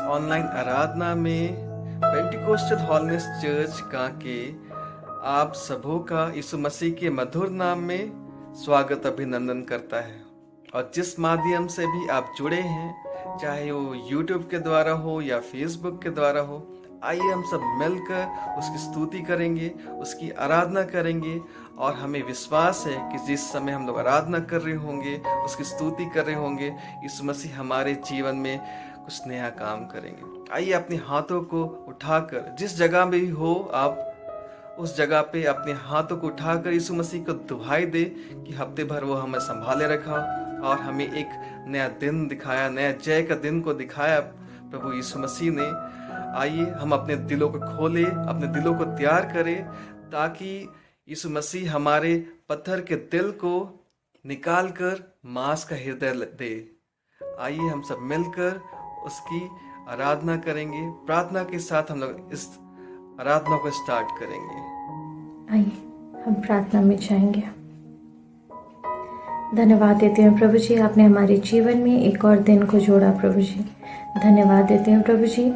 Online आराधना में Pentecostal holiness church Kanke आप सबों का यीशु मसीह के मधुर नाम में स्वागत अभिनंदन करता है। और जिस माध्यम से भी आप जुड़े हैं, चाहे वो यूट्यूब के द्वारा हो या फेसबुक के द्वारा हो, आइए हम सब मिलकर उसकी स्तुति करेंगे, उसकी आराधना करेंगे। और हमें विश्वास है कि जिस समय हम लोग आराधना कर रहे होंगे, उसकी स्तुति कर रहे होंगे, यीशु मसीह हमारे जीवन में कुछ नया काम करेंगे। आइए अपने हाथों को उठाकर, जिस जगह में भी हो आप, उस जगह पे अपने हाथों को उठाकर यीशु मसीह को दुहाई दे कि हफ्ते भर वो हमें संभाले रखा और हमें एक नया दिन दिखाया, नया जय का दिन को दिखाया प्रभु यीशु मसीह ने। आइए हम अपने दिलों को खोले, अपने दिलों को तैयार करें, ताकि यीशु मसीह हमारे पत्थर के दिल को निकाल कर मांस का हृदय दे। आइए हम सब मिलकर उसकी आराधना करेंगे। प्रार्थना के साथ हम लोग इस आराधना को स्टार्ट करेंगे। आइए हम प्रार्थना में जाएंगे। धन्यवाद देते हैं प्रभु जी, आपने हमारे जीवन में एक और दिन को जोड़ा प्रभु जी। धन्यवाद देते हैं प्रभु जी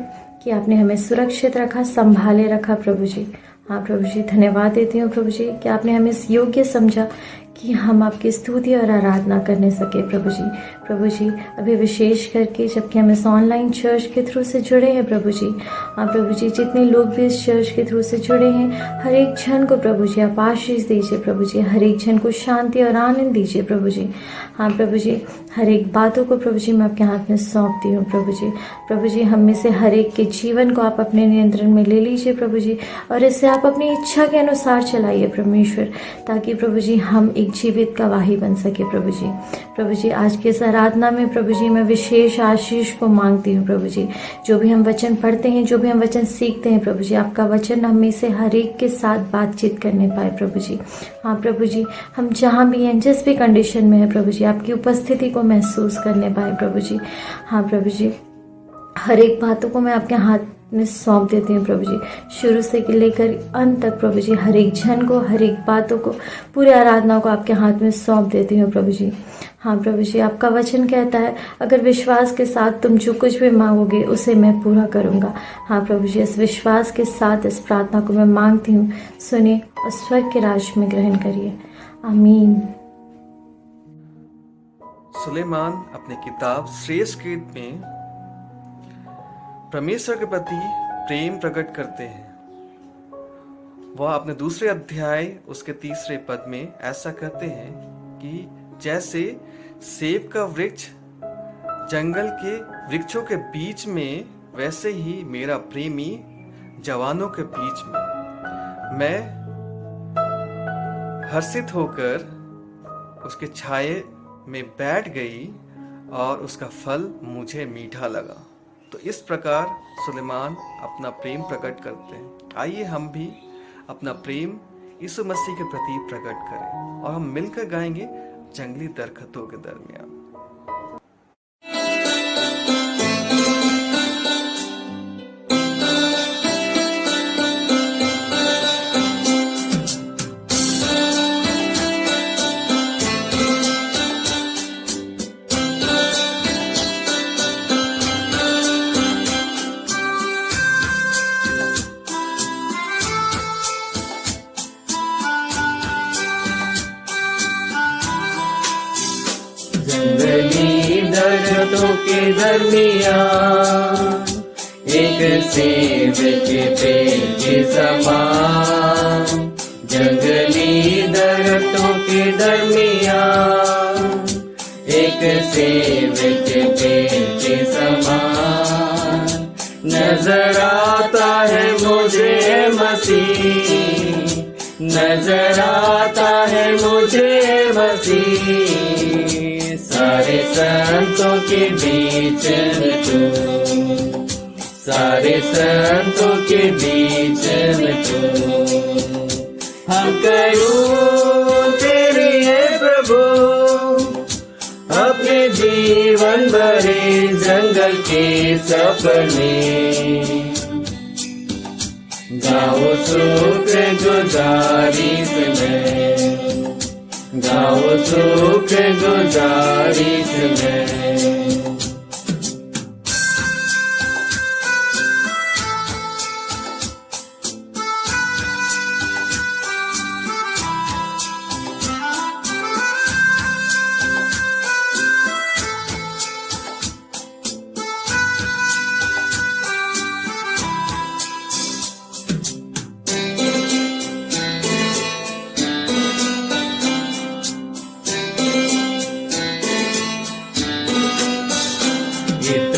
कि आपने हमें सुरक्षित रखा, संभाले रखा प्रभु जी। हाँ प्रभु जी, धन्यवाद देती हूँ प्रभु जी कि आपने हमें इस योग्य समझा कि हम आपकी स्तुति और आराधना करने सके प्रभु जी। प्रभु जी, अभी विशेष करके जबकि हम इस ऑनलाइन चर्च के थ्रू से जुड़े हैं प्रभु जी, हाँ प्रभु जी, जितने लोग भी इस चर्च के थ्रू से जुड़े हैं, हर एक जन को प्रभु जी आप आशीष दीजिए प्रभु जी, हर एक जन को शांति और आनंद दीजिए प्रभु जी। हाँ प्रभु जी, हर एक बातों को प्रभु जी मैं आपके हाथ में सौंपती हूँ प्रभु जी। प्रभु जी, हम में से हर एक के जीवन को आप अपने नियंत्रण में ले लीजिए प्रभु जी, और इससे आप अपनी इच्छा के अनुसार चलाइए परमेश्वर, ताकि प्रभु जी हम एक जीवित गवाही बन सके प्रभु जी। प्रभु जी, आज के इस आराधना में प्रभु जी मैं विशेष आशीष को मांगती हूँ प्रभु जी। जो भी हम वचन पढ़ते हैं, जो भी हम वचन सीखते हैं प्रभु जी, आपका वचन हम में से हर एक के साथ बातचीत करने पाए प्रभु जी। हाँ प्रभु जी, हम जहाँ भी हैं, जिस भी कंडीशन में है प्रभु जी, आपकी उपस्थिति को महसूस करने पाए प्रभु जी। हाँ प्रभु जी, हर एक बातों को मैं आपके हाथ में सौंप देती हूँ प्रभु जी, शुरू से लेकर अंत तक प्रभु जी। हर एक जन को, हर एक बातों को, पूरे आराधना को आपके हाथ में सौंप देती हूँ प्रभु जी। हाँ प्रभु जी, आपका वचन कहता है अगर विश्वास के साथ तुम जो कुछ भी मांगोगे उसे मैं पूरा करूँगा। हाँ प्रभु जी, इस विश्वास के साथ इस प्रार्थना को मैं मांगती हूँ, सुनिए और स्वर्ग के राज में ग्रहण करिए। आमीन। सुलेमान अपनी किताब श्रेष्ठ गीत में परमेश्वर के प्रति प्रेम प्रकट करते हैं। वह अपने दूसरे अध्याय उसके तीसरे पद में ऐसा कहते हैं कि जैसे सेब का वृक्ष जंगल के वृक्षों के बीच में, वैसे ही मेरा प्रेमी जवानों के बीच में। मैं हर्षित होकर उसके छाये में बैठ गई और उसका फल मुझे मीठा लगा। तो इस प्रकार सुलेमान अपना प्रेम प्रकट करते हैं। आइए हम भी अपना प्रेम यीशु मसीह के प्रति प्रकट करें और हम मिलकर गाएंगे जंगली दरख्तों के दरमियान। जंगली दरख्तों के दरमियान एक सेब के पेड़ के समान। जंगली दरख्तों के दरमियान एक सेब के पेड़ के समान। नजर आता है मुझे मसीह, नजर आता है मुझे मसीह। सारे संतों के बीच में तू, सारे संतों के बीच में तू। हम करूं तेरी है प्रभु अपने जीवन भरे जंगल के सपने। गाओ शुक्र गुजारिश में, गाओ शुक्र गुजारिश में।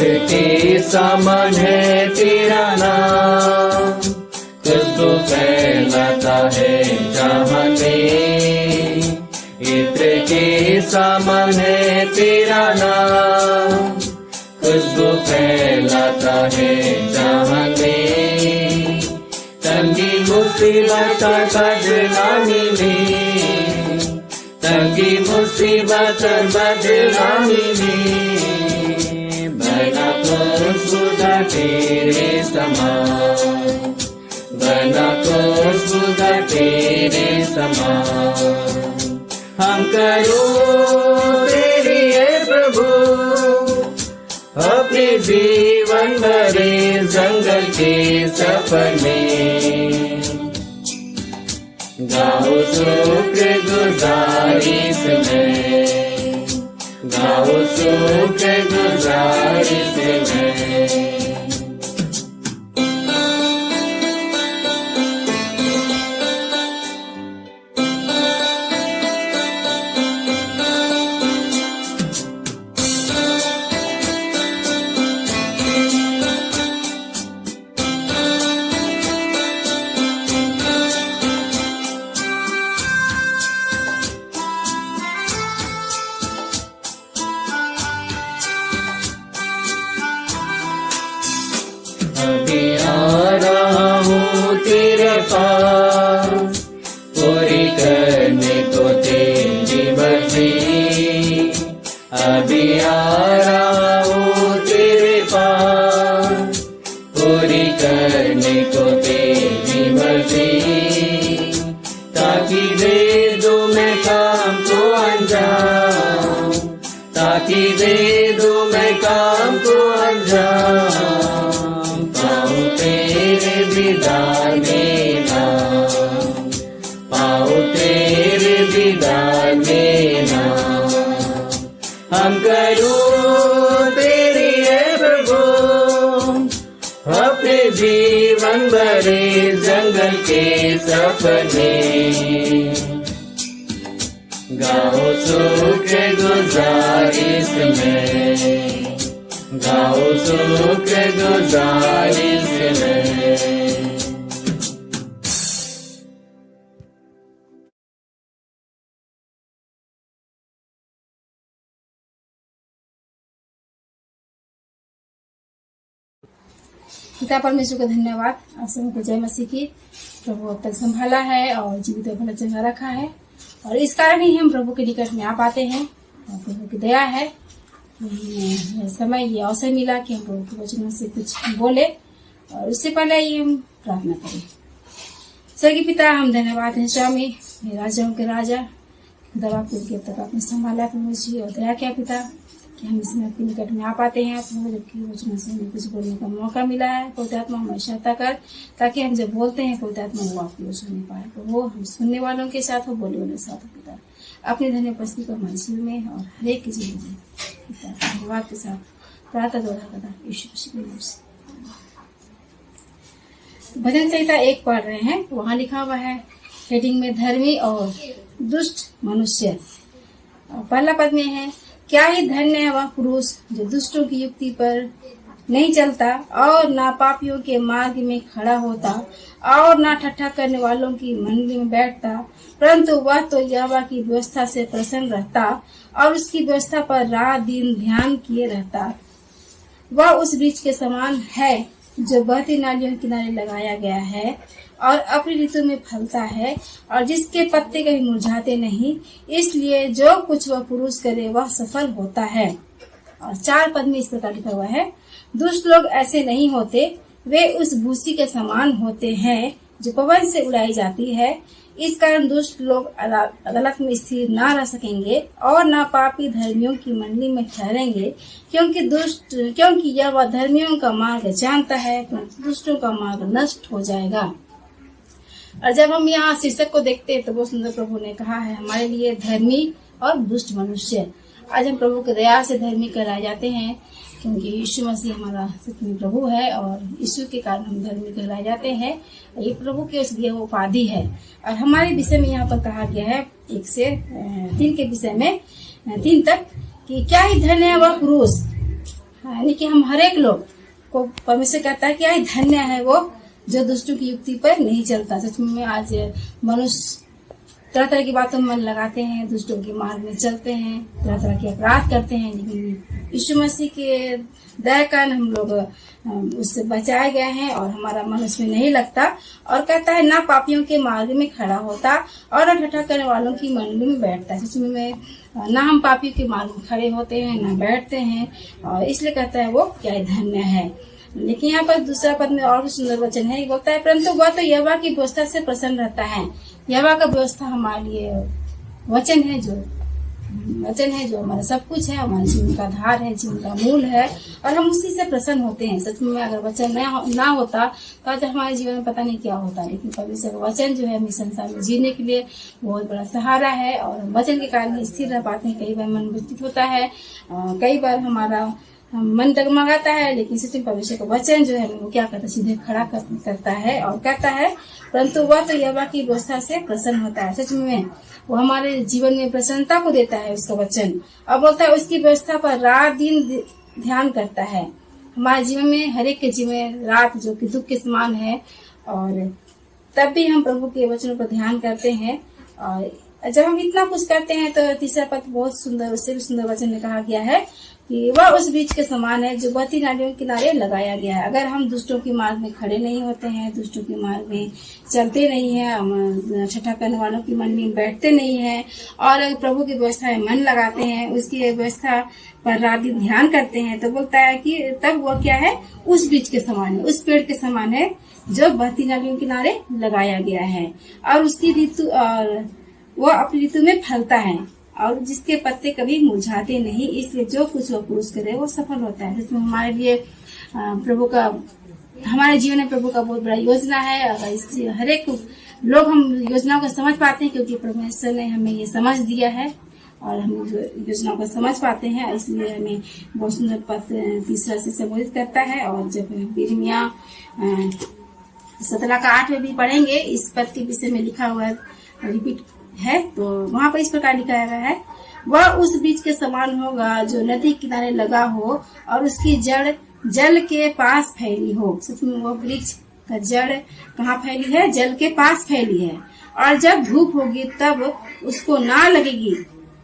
इत्र के समान है तेरा नाम, खुशबू फैलाता है जहां में। इत्र के समान है तेरा नाम, खुशबू फैलाता है जहां में। तंगी मुसीबत बदनामी में, तंगी मुसीबत बदनामी में, बना खुशबूदा तेरे समान, बना खुशबूदा तेरे समान। हम करो तेरी है प्रभु, अपने जीवन भरे जंगल के सफर में। गाओ शुक्र गुजारिश में, गाओ शुक्र गुजारिश में। अभी आ रहा हूँ तेरे पास, पूरी करने को तेरी मर्जी। अभी आ रहा हूँ तेरे पास, पूरी करने को तेरी मर्जी। ताकि दे दो मैं काम को अंजाम, ताकि दे दो मैं काम को अंजाम। पाऊँ तेरे दीदार में नाम, पाऊँ तेरे दीदार में नाम। हम करूँ तेरी है प्रभु, अपने जीवन भरे जंगल के सफर में। गाओ शुक्र गुजारिश में, गाओ शुक्र गुजारिश में। पिता परमेश्वर का धन्यवाद। आप सबको जय मसीह की। प्रभु अब तक संभाला है और जीवित भला चंगा रखा है, और इस कारण ही हम प्रभु के निकट में आ पाते हैं। और प्रभु की दया है, यह समय ये अवसर मिला कि हम प्रभु के वचनों से कुछ बोले, और उससे पहले ये हम प्रार्थना करें। स्वर्गीय पिता, हम धन्यवाद हैं स्वामी, राजाओं के राजा, दवा के अब तक आपने संभाला प्रभु जी, और दया किया पिता कि हम इसमें आपके निकट में आ पाते हैं। प्रभु जबकि वचनों से हमें कुछ बोलने का मौका मिला है, पवित्र आत्मा हमें सहायता कर, ताकि हम जब बोलते हैं पवित्र आत्मा वो आपकी ओर सुनने पाए। प्रभु हम सुनने वालों के साथ हो, बोलने वालों के साथ हो पिता। अपनी धन्य उपस्थिति को हमारे जीवन में और हरेक के जीवन में पिता धन्यवाद के साथ प्रार्थना द्वारा करता यीशु मसीह के नाम से। भजन संहिता 1 पढ़ रहे हैं, वहाँ लिखा हुआ है हेडिंग में धर्मी और दुष्ट मनुष्य। पहला पद में है, क्या ही धन्य है वह पुरुष जो दुष्टों की युक्ति पर नहीं चलता और ना पापियों के मार्ग में खड़ा होता और ना ठट्ठा करने वालों की मंडली में बैठता, परंतु वह तो यहोवा की व्यवस्था से प्रसन्न रहता और उसकी व्यवस्था पर रात दिन ध्यान किए रहता। वह उस वृक्ष के समान है जो बहती नालियों के किनारे लगाया गया है और अपनी ऋतु में फलता है और जिसके पत्ते कभी मुरझाते नहीं, इसलिए जो कुछ वह पुरुष करे वह सफल होता है। और 4 पद में इस प्रकार लिखा हुआ है, दुष्ट लोग ऐसे नहीं होते, वे उस भूसी के समान होते हैं जो पवन से उड़ाई जाती है। इस कारण दुष्ट लोग अदालत में स्थिर न रह सकेंगे और न पापी धर्मियों की मंडली में ठहरेंगे, क्योंकि यह वह धर्मियों का मार्ग जानता है, दुष्टों का मार्ग नष्ट हो जाएगा। और जब हम यहाँ शीर्षक को देखते हैं तो बहुत सुंदर प्रभु ने कहा है हमारे लिए धर्मी और दुष्ट मनुष्य। आज हम प्रभु की दया से धर्मी कहलाए जाते हैं, क्योंकि यीशु मसीह हमारा सत्यमी प्रभु है और यीशु के कारण हम धर्मी कहलाए जाते हैं। ये प्रभु की ओर वो उपाधि है। और हमारे विषय में यहाँ पर कहा गया है 1 से 3 के विषय में 3 तक कि क्या ही धन्य है वह पुरुष यानी कि हम हर एक लोग को परमेश्वर कहता है कि आई धन्य है वो जो दुष्टों की युक्ति पर नहीं चलता। सच में आज मनुष्य तरह तरह की बातों में मन लगाते हैं, दुष्टों के मार्ग में चलते हैं, तरह तरह के अपराध करते हैं, लेकिन यीशु मसीह के दया कारण हम लोग उससे बचाए गए हैं और हमारा मन उसमें नहीं लगता। और कहता है ना पापियों के मार्ग में खड़ा होता और न ठट्ठा करने वालों की मंडली में बैठता है। सच में ना हम पापियों के मार्ग में खड़े होते हैं ना बैठते हैं, और इसलिए कहता है वो क्या धन्य है। लेकिन यहाँ पर दूसरा पद में और भी सुंदर वचन है, बोलता है परंतु वह तो यहोवा की व्यवस्था से प्रसन्न रहता है। यहोवा का व्यवस्था हमारे लिए वचन है जो हमारा सब कुछ है, हमारे जीवन का आधार है, जीवन का मूल है, और हम उसी से प्रसन्न होते हैं। सच में अगर वचन ना होता तो आज हमारे जीवन में पता नहीं क्या होता, लेकिन परमेश्वर का वचन जो है हमें संसार में जीने के लिए बहुत बड़ा सहारा है, और वचन के कारण ही स्थिर रह पाते हैं। कई बार मन विचलित होता है, कई बार हमारा मन डगमगाता है, लेकिन सच में परमेश्वर का वचन जो है वो क्या करता है, सीधे खड़ा करता है और कहता है परंतु वह तो यहोवा की व्यवस्था से प्रसन्न होता है। सच में वो हमारे जीवन में प्रसन्नता को देता है उसका वचन, और बोलता है उसकी व्यवस्था पर रात दिन ध्यान करता है। हमारे जीवन में हर एक के जीवन में रात जो कि दुख के समान है, और तब भी हम प्रभु के वचनों पर ध्यान करते हैं। और जब हम इतना कुछ करते हैं तो तीसरा पद बहुत सुंदर, उससे भी सुंदर वचन में कहा गया है कि वह उस बीज के समान है जो बहती नालियों के किनारे लगाया गया है। अगर हम दुष्टों के मार्ग में खड़े नहीं होते हैं, दुष्टों के मार्ग में चलते नहीं है, हम ठट्ठा करने वालों की मंडली में बैठते नहीं है, और प्रभु की व्यवस्था में मन लगाते हैं, उसकी व्यवस्था पर रात दिन ध्यान करते हैं, तो बोलता है कि तब वह क्या है, उस बीज के समान है, उस पेड़ के समान है जो बहती नालियों के किनारे लगाया गया है, और उसकी ऋतु और वह अपनी ऋतु में फलता है, और जिसके पत्ते कभी मुरझाते नहीं। इसलिए जो कुछ वो पुरुष करे वो सफल होता है। जिसमें हमारे लिए प्रभु का, हमारे जीवन में प्रभु का बहुत बड़ा योजना है, और इससे हर एक लोग हम योजनाओं को समझ पाते हैं, क्योंकि परमेश्वर ने हमें ये समझ दिया है और हम योजनाओं को समझ पाते हैं। इसलिए हमें बहुत सुंदर पद तीसरा से संबोधित करता है। और जब यिर्मयाह 17 का 8 में भी पढ़ेंगे, इस पद के विषय में लिखा हुआ रिपीट है, तो वहां पर इस प्रकार लिखा गया है, वह उस बीज के समान होगा जो नदी किनारे लगा हो और उसकी जड़ जल के पास फैली हो। सच में वो वृक्ष का जड़ कहाँ फैली है, जल के पास फैली है, और जब धूप होगी तब उसको ना लगेगी।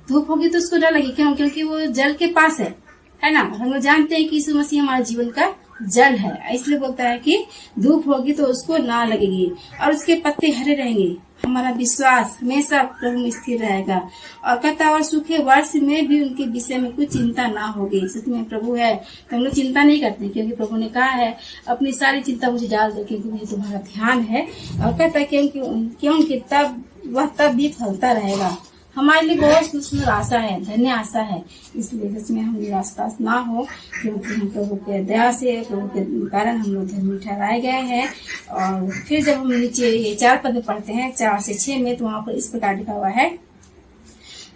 धूप होगी तो उसको ना लगेगी, क्यों? क्योंकि वो जल के पास है ना। हम लोग जानते हैं कि यीशु मसीह हमारे जीवन का जल है, इसलिए बोलता है कि धूप होगी तो उसको ना लगेगी, और उसके पत्ते हरे रहेंगे। हमारा विश्वास हमेशा प्रभु में स्थिर रहेगा, और कहता और सूखे वर्ष में भी उनके विषय में कुछ चिंता ना होगी। सच में प्रभु है तो हम लोग चिंता नहीं करते, क्योंकि प्रभु ने कहा है अपनी सारी चिंता मुझे डाल दो, क्योंकि मुझे तुम्हारा ध्यान है। और कहता है क्योंकि तब वह तब भी फलता रहेगा। हमारे लिए बहुत सुंदर आशा है, धन्य आशा है। इसलिए सच में हम निराश ना हो, क्योंकि हम प्रभु के दया से, प्रभु के कारण हम लोग धर्मी ठहराए गए हैं। और फिर जब हम नीचे ये 4 पद पढ़ते हैं 4 से 6 में, तो वहां पर इस प्रकार लिखा हुआ है,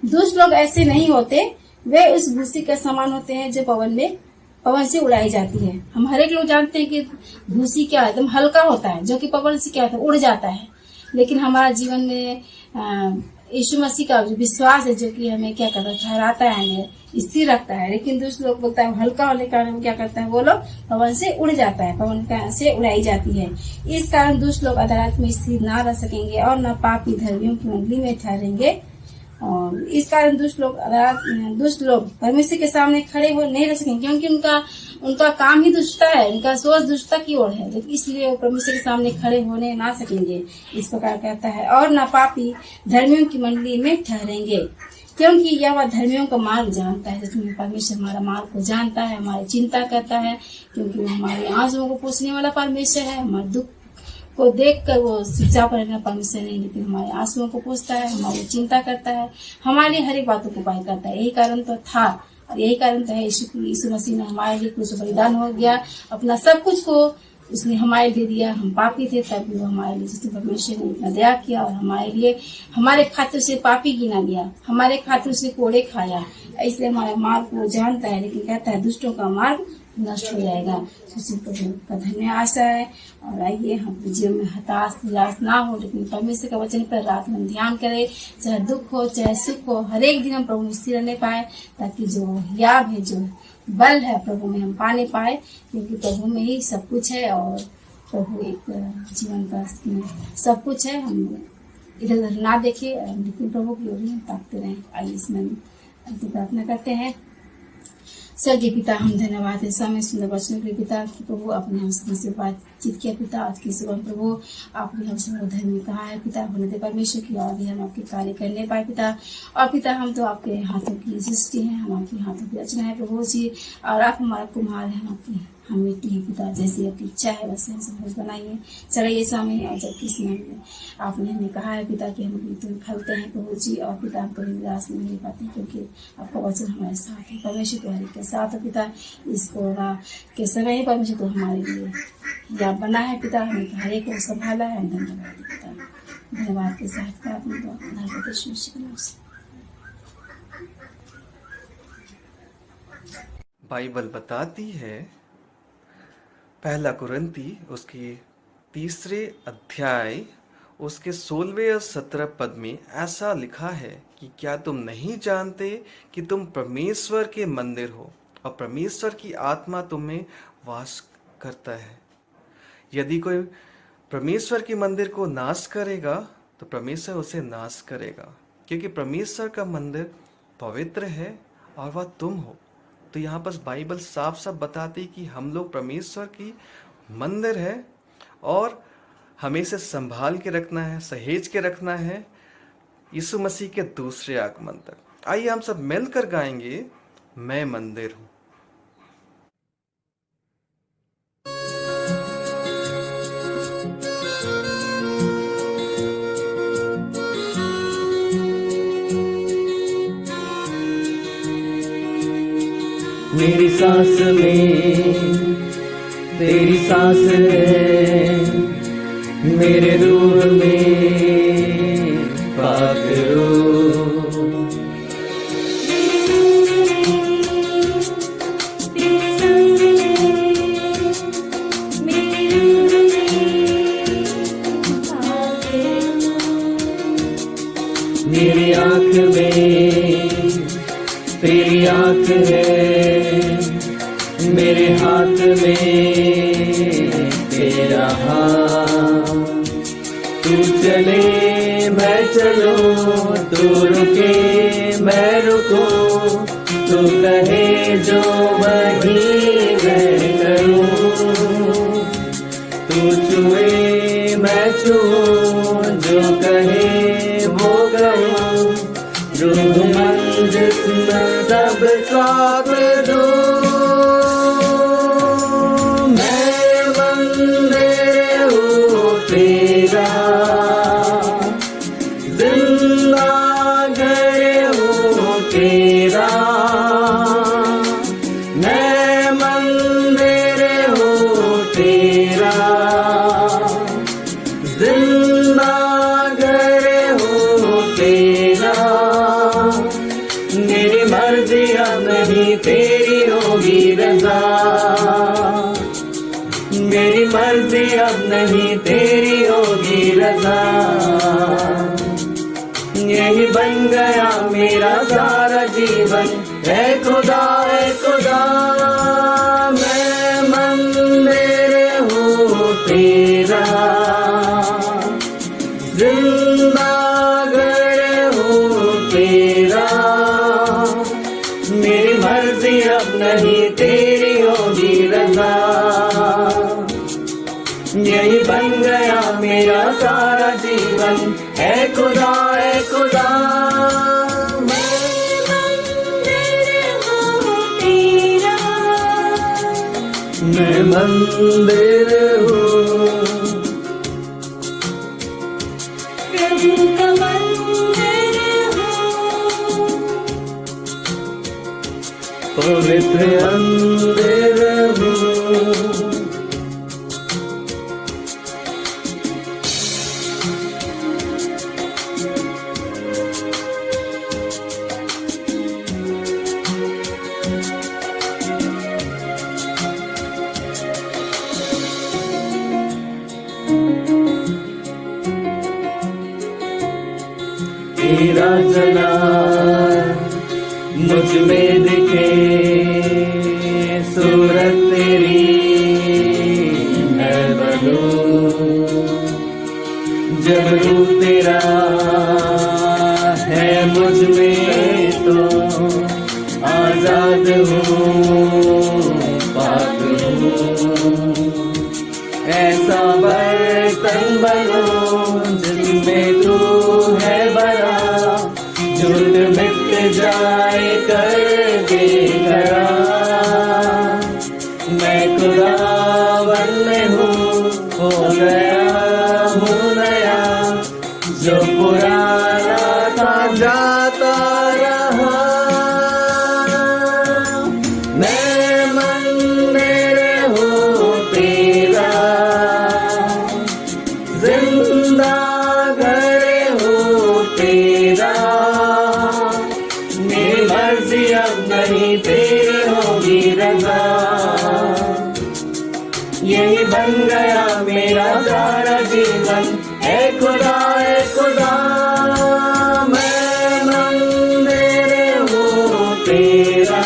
दुष्ट लोग ऐसे नहीं होते, वे उस भूसी के समान होते हैं जो पवन से उड़ाई जाती है। हम हर एक लोग जानते हैं कि भूसी क्या है, एकदम हल्का होता है, जो कि पवन से क्या होता है, उड़ जाता है। लेकिन हमारा जीवन में यीशु मसीह का जो विश्वास है, जो कि हमें क्या करता है, ठहराता है, हमें स्थिर रखता है। लेकिन दुष्ट लोग बोलता है हल्का होने के कारण क्या करता है, वो लोग पवन से उड़ जाता है, पवन से उड़ाई जाती है। इस कारण दुष्ट लोग अदालत में स्थिर ना रह सकेंगे, और न पापी धर्मियों की मंडली में ठहरेंगे। और इस कारण दुष्ट लोग परमेश्वर के सामने खड़े हो नहीं रह सकेंगे, क्योंकि उनका काम ही दुष्टता है, उनका सोच दुष्टता की ओर है। लेकिन इसलिए वो परमेश्वर के सामने खड़े होने ना सकेंगे। इस प्रकार कहता है, और न पापी धर्मियों की मंडली में ठहरेंगे, क्योंकि यह वह धर्मियों का मार्ग जानता है। जिसमें परमेश्वर हमारा मार्ग को जानता है, हमारी चिंता करता है, क्योंकि वो हमारे आंसुओं को पोंछने वाला परमेश्वर है। हमारे दुख को देखकर वो शिक्षा पर रहना परमेश्वर नहीं, लेकिन हमारे आंसुओं को पूछता है, हमारी चिंता करता है, हमारे हर एक बातों को उपाय करता है। यही कारण तो था, और यही कारण तो है यीशु मसीह ने हमारे लिए कुछ बलिदान हो गया, अपना सब कुछ को उसने हमारे लिए दिया। हम पापी थे, तब भी वो हमारे लिए, जिसने परमेश्वर ने इतना दया किया और हमारे लिए, हमारे खातिर से पापी गिना गया, हमारे खातिर से कोड़े खाया। इसलिए हमारे मार्ग को जानता है, लेकिन कहता है दुष्टों का मार्ग नष्ट हो जाएगा। उसी प्रभु का धन्य आशा है। और आइए हम अपने जीवन में हताश निराश ना हो, लेकिन परमेश्वर का वचन पर रात में ध्यान करें। चाहे दुख हो चाहे सुख हो, हर एक दिन हम प्रभु में स्थिर रहने पाए, ताकि जो याद है, जो बल है प्रभु में हम पाने पाए, क्योंकि प्रभु में ही सब कुछ है। और प्रभु एक जीवन का सब कुछ है। हम इधर उधर ना देखे, लेकिन प्रभु की ओर ही हम ताकते रहें। आइए इसमें अंतिम प्रार्थना करते हैं। स्वर्गीय पिता, हम धन्यवाद है समय सुंदर वचन के लिए पिता कि प्रभु आपने हम सभी से बातचीत किया पिता। आज की सुबह प्रभु आपने हम सब धर्म में कहा है पिता, होने दे परमेश्वर की और भी हम आपके कार्य करने पाए पिता। और पिता हम तो आपके हाथों की सृष्टि है, हम आपके हाथों की रचना है प्रभु जी। और आप हमारा कुम्हार है, हम मिट्टी है पिता, जैसी आपकी इच्छा है वैसे हम सब बनाइए चढ़ाइए सामने। और जब किसी में आपने हमें कहा है पिता कि हम तुम फलते हैं प्रभु जी, और पिता हम कभी निराश नहीं ले पाते, क्योंकि आपका वचन हमारे साथ है। परमेश्वर तुम्हारे के साथ है पिता। इस कोरोना के समय ही परमेश्वर तो हमारे लिए या बना है पिता, हमें हर एक को संभाला है। धन्यवाद पिता, धन्यवाद के साथ बाइबल बताती है, पहला कुरिन्ती उसके 3 अध्याय उसके 16 और 17 पद में ऐसा लिखा है कि क्या तुम नहीं जानते कि तुम परमेश्वर के मंदिर हो और परमेश्वर की आत्मा तुम में वास करता है। यदि कोई परमेश्वर के मंदिर को नाश करेगा तो परमेश्वर उसे नाश करेगा, क्योंकि परमेश्वर का मंदिर पवित्र है और वह तुम हो। तो यहाँ पर बाइबल साफ साफ बताती कि हम लोग परमेश्वर की मंदिर है और हमें इसे संभाल के रखना है, सहेज के रखना है यीशु मसीह के दूसरे आगमन तक। आइए हम सब मिलकर गाएंगे, मैं मंदिर हूँ। मेरी सांस में तेरी सांस है, मेरे रूह में पाक रूह। मेरी आँख में तेरी आँख है, मेरे हाथ में तेरा हाथ। तू चले मैं चलूं, तू रुके मैं रुकूं, तू कहे जो वही मैं करूं। तू छुए मैं छूं, जो कहे वो कहूं। रूह मन जिस्म सब साथ दो, मैं मंदिर हूँ तेरा, जिंदा घर हूँ तेरा। मैं मंदिर हूँ तेरा, जिंदा घर हूँ तेरा। मेरी मर्जी अब नहीं तेरी होगी रज़ा, मेरी मर्जी अब नहीं तेरी होगी रज़ा। यही बन गया मेरा सारा जीवन, है खुदा है खुदा। मैं मंदिर हूँ तेरा, जिंदा घर हूँ तेरा। मेरी मर्जी अब नहीं तेरी होगी रज़ा। यही बन गया मेरा सारा जीवन, है खुदा है खुदा। मैं मंदिर हूँ तेरा, मैं मंदिर हूँ प्रभु का मंदिर हूँ, पवित्र मंदिर हूँ। मेरा जलाल, मुझ में दिखे सूरत तेरी, मैं बनूं जब रूप तेरा है मुझ में, तो आजाद हूँ, पाक हूँ। ऐसा बर्तन बनो जिसमें तू है बड़ा, झूठ मिट जाए कर दे करा। मैं खुदावन में हूँ, हो गया हूँ नया, जो पुराना था जाता रहा। मैं मंदिर हूँ तेरा, जिंदा घर हूँ तेरा। मेरी मर्जी अब नहीं तेरी होगी रज़ा, यही बन गया मेरा सारा जीवन। ऐ खुदा ऐ खुदा, मैं मंदिर हूँ तेरा।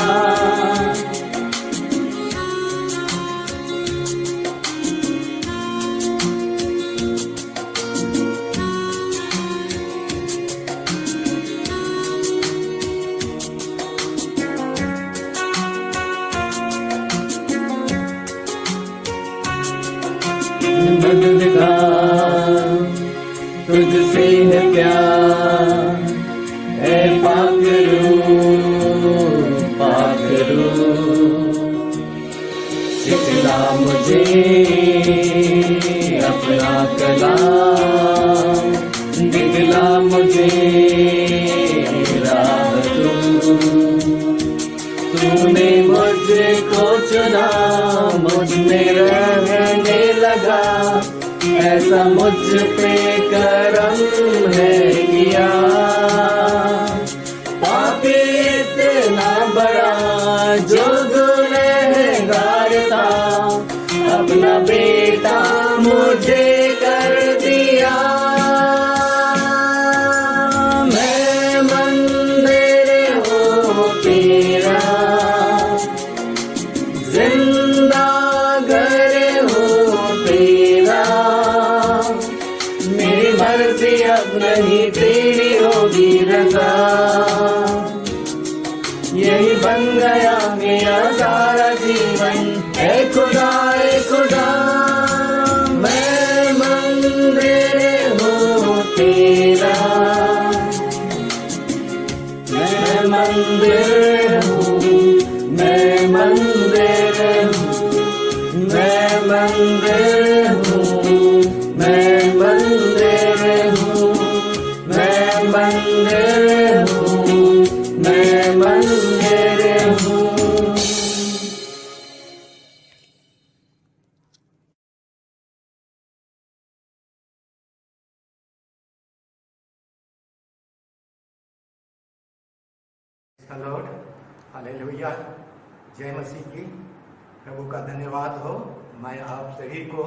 मददगार तुझसे है प्यार, ऐ पाक रूह सिखला मुझे अपना कलाम, दिखला मुझे राह तूने मुझको चुना, मुझ में रहने लगा। ऐसा मुझ पे करम है किया, पापी इतना बड़ा जो गुनहगार था, अपना बेटा मुझे कर दिया। मैं मंदिर हूँ तेरा, जिंदा घर हूँ तेरा। मेरी मर्जी अब नहीं तेरी होगी रज़ा, यही बन गया मेरा सारा जीवन। ऐ खुदा मैं मंदिर हूँ तेरा, मैं मंदिर हूँ, मैं मंदिर हूँ, मैं मंदिर हूँ, मैं मंदिर हूँ, मैं मंदिर हूँ, मैं मंदिर हूँ। लॉर्ड, हालेलुया, जय मसीह की। प्रभु का धन्यवाद हो। मैं आप सभी को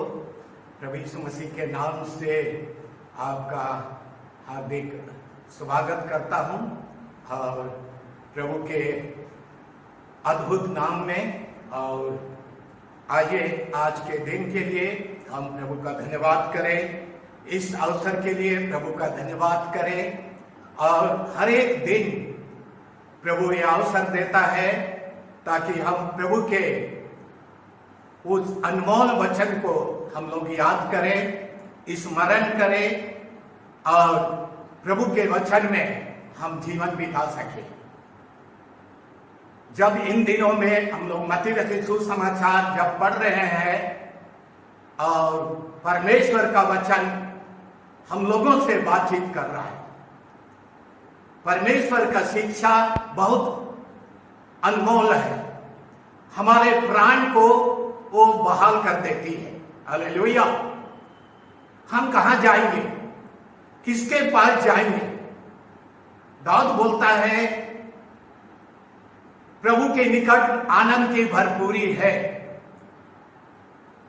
प्रभु यीशु मसीह के नाम से आपका हार्दिक स्वागत करता हूं, और प्रभु के अद्भुत नाम में। और आइए आज के दिन के लिए हम प्रभु का धन्यवाद करें, इस अवसर के लिए प्रभु का धन्यवाद करें। और हर एक दिन प्रभु ये अवसर देता है ताकि हम प्रभु के उस अनमोल वचन को हम लोग याद करें, स्मरण करें, और प्रभु के वचन में हम जीवन बिता सकें। जब इन दिनों में हम लोग मत्ती रचित सुसमाचार जब पढ़ रहे हैं और परमेश्वर का वचन हम लोगों से बातचीत कर रहा है, परमेश्वर का शिक्षा बहुत अनमोल है, हमारे प्राण को वो बहाल कर देती है। हालेलुया। हम कहां जाएंगे, किसके पास जाएंगे? दाऊद बोलता है प्रभु के निकट आनंद की भरपूरी है।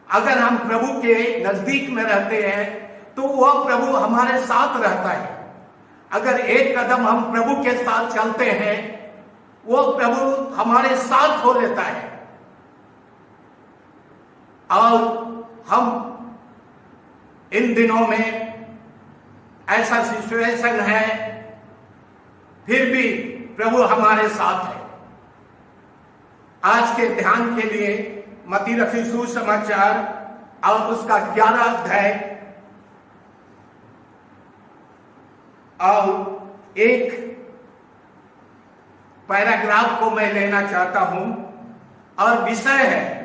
अगर हम प्रभु के नजदीक में रहते हैं तो वह प्रभु हमारे साथ रहता है, अगर एक कदम हम प्रभु के साथ चलते हैं, वो प्रभु हमारे साथ हो लेता है। और हम इन दिनों में ऐसा सिचुएशन है, फिर भी प्रभु हमारे साथ है। आज के ध्यान के लिए मत्ती रखी सुसमाचार और उसका 11 अध्याय और एक पैराग्राफ को मैं लेना चाहता हूं, और विषय है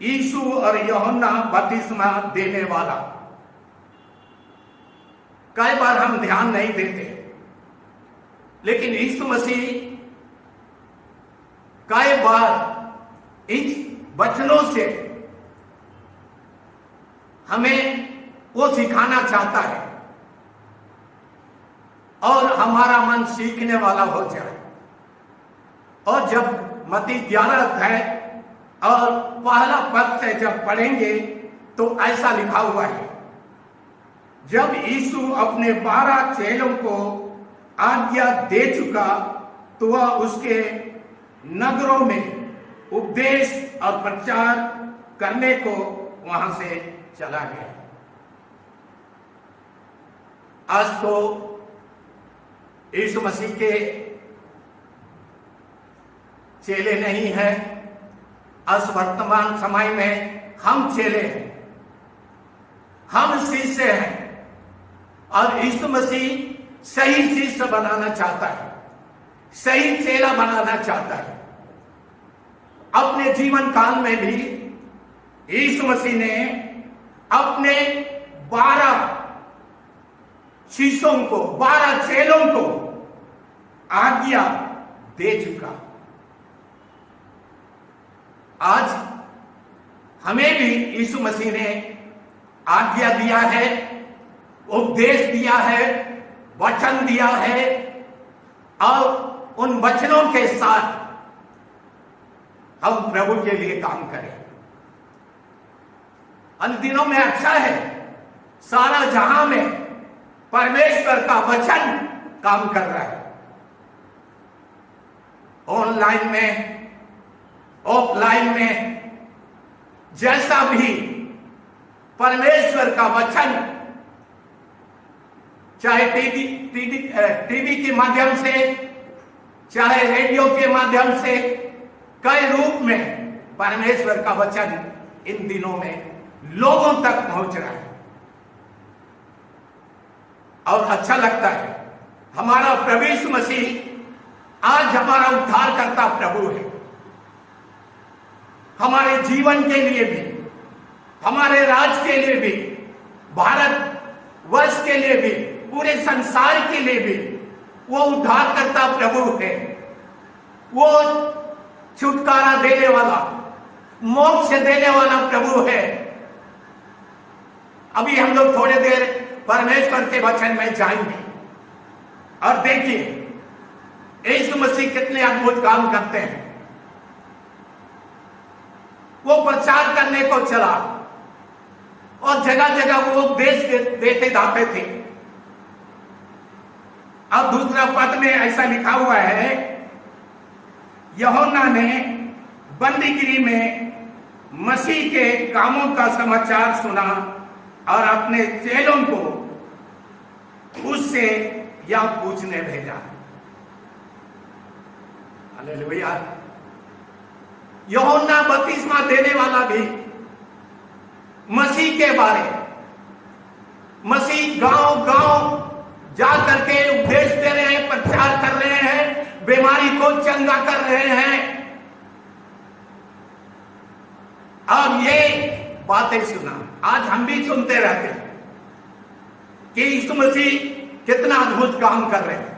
यीशु और यूहन्ना बपतिस्मा देने वाला। कई बार हम ध्यान नहीं देते, लेकिन यीशु मसीह कई बार इस वचनों से हमें वो सिखाना चाहता है और हमारा मन सीखने वाला हो जाए। और जब मत्ती 11 अध्याय और पहला पद से जब पढ़ेंगे तो ऐसा लिखा हुआ है, जब यीशु अपने 12 चेलों को आज्ञा दे चुका तो वह उसके नगरों में उपदेश और प्रचार करने को वहां से चला गया। आज तो यीशु मसीह के चेले नहीं है, आज वर्तमान समय में हम चेले हैं, हम शिष्य हैं, और यीशु मसीह सही शिष्य बनाना चाहता है, सही चेला बनाना चाहता है। अपने जीवन काल में भी यीशु मसीह ने अपने 12 शिष्यों को, 12 चेलों को आज्ञा दे चुका। आज हमें भी यीशु मसीह ने आज्ञा दिया है, उपदेश दिया है, वचन दिया है, और उन वचनों के साथ हम प्रभु के लिए काम करें। अन दिनों में अच्छा है, सारा जहां में परमेश्वर का वचन काम कर रहा है। ऑनलाइन में, ऑफलाइन में, जैसा भी परमेश्वर का वचन, चाहे टीवी के माध्यम से, चाहे रेडियो के माध्यम से, कई रूप में परमेश्वर का वचन इन दिनों में लोगों तक पहुंच रहा है। और अच्छा लगता है, हमारा प्रभु यीशु मसीह आज हमारा उद्धार करता प्रभु है। हमारे जीवन के लिए भी, हमारे राज्य के लिए भी, भारत वर्ष के लिए भी, पूरे संसार के लिए भी वो उद्धार करता प्रभु है। वो छुटकारा देने वाला, मोक्ष देने वाला प्रभु है। अभी हम लोग थोड़ी देर परमेश्वर के वचन में जाएंगे और देखिए यीशु मसीह कितने अद्भुत काम करते हैं। वो प्रचार करने को चला और जगह जगह वो उपदेश देते जाते थे। अब दूसरा पद में ऐसा लिखा हुआ है, यूहन्ना ने बंदीगिरी में मसीह के कामों का समाचार सुना और अपने चेलों को उससे यह पूछने भेजा। हालेलुया। यूहन्ना बपतिस्मा देने वाला भी मसीह के बारे, मसीह गांव गांव जा करके उपदेश दे रहे हैं, प्रचार कर रहे हैं, बीमारी को चंगा कर रहे हैं। अब ये बातें सुना, आज हम भी सुनते रहते हैं कि यीशु मसीह कितना अद्भुत काम कर रहे हैं।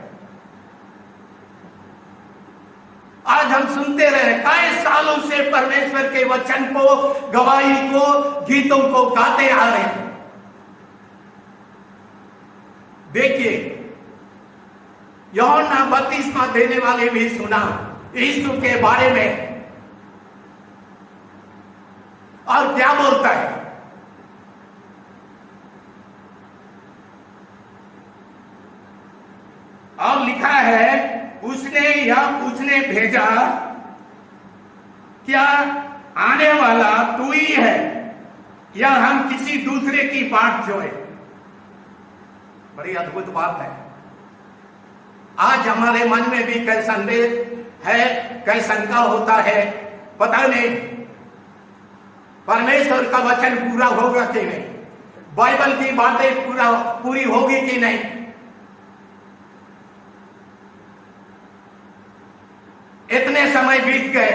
आज हम सुनते रहे, कई सालों से परमेश्वर के वचन को, गवाही को, गीतों को गाते आ रहे हैं। देखिए, यूहन्ना बपतिस्मा देने वाले भी सुना यीशु के बारे में, और क्या बोलता है? और लिखा है उसने यह पूछने भेजा, क्या आने वाला तू ही है या हम किसी दूसरे की बाट जोए? बड़ी अद्भुत बात है। आज हमारे मन में भी कई संदेह है, कई शंका होता है, पता नहीं परमेश्वर का वचन पूरा होगा कि नहीं, बाइबल की बातें पूरी होगी कि नहीं। इतने समय बीत गए,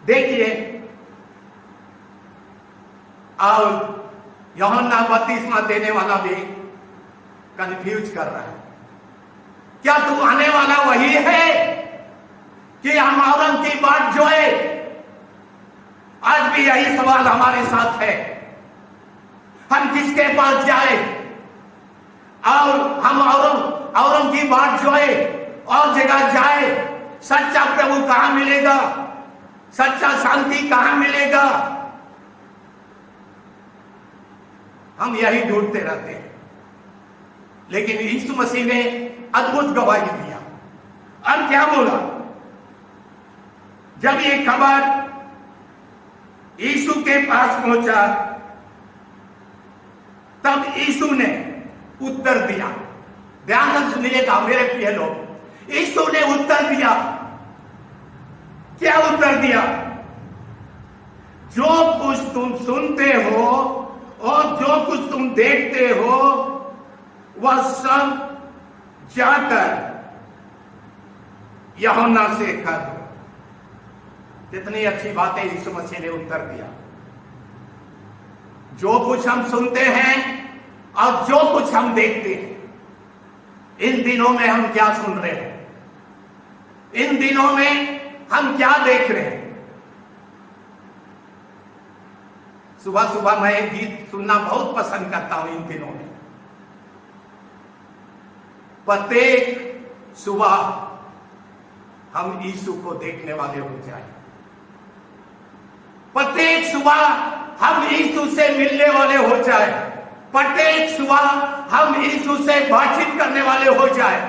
देखिए और यूहन्ना बपतिस्मा देने वाला भी कंफ्यूज कर रहा है, क्या तू आने वाला वही है कि हम औरंग की बात जोए? आज भी यही सवाल हमारे साथ है। हम किसके पास जाए और हम औरंग की बात जोए और जगह जाए? सच्चा प्रभु कहां मिलेगा? सच्चा शांति कहां मिलेगा? हम यही ढूंढते रहते हैं। लेकिन यीशु मसीह ने अद्भुत गवाही दिया। अब क्या बोला? जब ये खबर यीशु के पास पहुंचा तब यीशु ने उत्तर दिया। ध्यान से सुनिएगा मेरे प्रिय लोग, यीशु ने उत्तर दिया। क्या उत्तर दिया? जो कुछ तुम सुनते हो और जो कुछ तुम देखते हो वह सब जाकर यूहन्ना से कर दो। कितनी अच्छी बातें यीशु मसीह ने उत्तर दिया। जो कुछ हम सुनते हैं और जो कुछ हम देखते हैं, इन दिनों में हम क्या सुन रहे हैं, इन दिनों में हम क्या देख रहे हैं? सुबह सुबह मैं एक गीत सुनना बहुत पसंद करता हूं इन दिनों में। प्रत्येक सुबह हम यीशु को देखने वाले हो जाए, प्रत्येक सुबह हम यीशु से मिलने वाले हो जाए, प्रत्येक सुबह हम यीशु से बातचीत करने वाले हो जाए।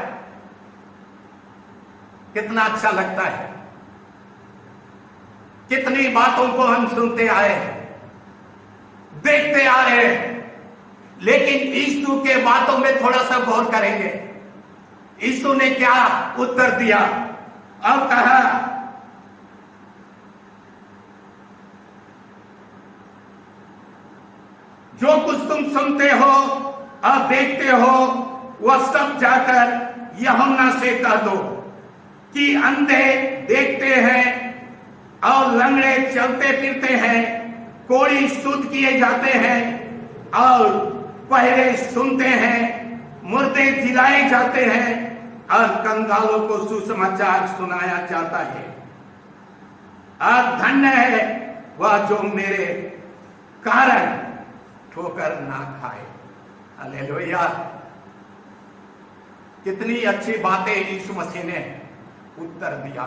कितना अच्छा लगता है। कितनी बातों को हम सुनते आए हैं, देखते आ रहे हैं, लेकिन यीशु के बातों में थोड़ा सा गौर करेंगे। यीशु ने क्या उत्तर दिया? अब कहा, जो कुछ तुम सुनते हो और देखते हो वह सब जाकर यूहन्ना से कह दो कि अंधे देखते हैं और लंगड़े चलते फिरते हैं, कोढ़ी शुद्ध किए जाते हैं और पहरे सुनते हैं, मुर्दे जिलाए जाते हैं और कंगालों को सुसमाचार सुनाया जाता है। और धन्य है वह जो मेरे कारण ठोकर ना खाए। हालेलुया। कितनी अच्छी बातें यीशु मसीह ने उत्तर दिया।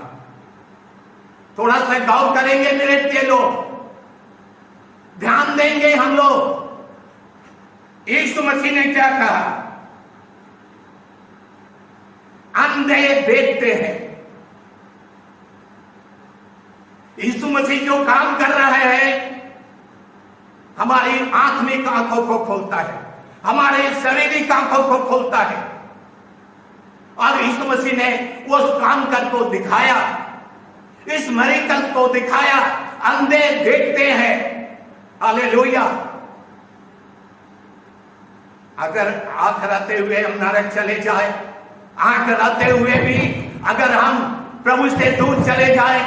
थोड़ा सा गौर करेंगे मेरे प्रिय लोग, ध्यान देंगे हम लोग। यीशु मसीह ने क्या कहा? अंधे देखते हैं। यीशु मसीह जो काम कर रहा है, हमारी आत्मिक आंखों को खोलता है, हमारे शारीरिक आंखों को खोलता है। और यीशु मसीह ने उस काम को दिखाया, इस मिरेकल को दिखाया। अंधे देखते हैं। हालेलुया। अगर आंख रहते हुए हम नरक चले जाए, आंख रहते हुए भी अगर हम प्रभु से दूर चले जाए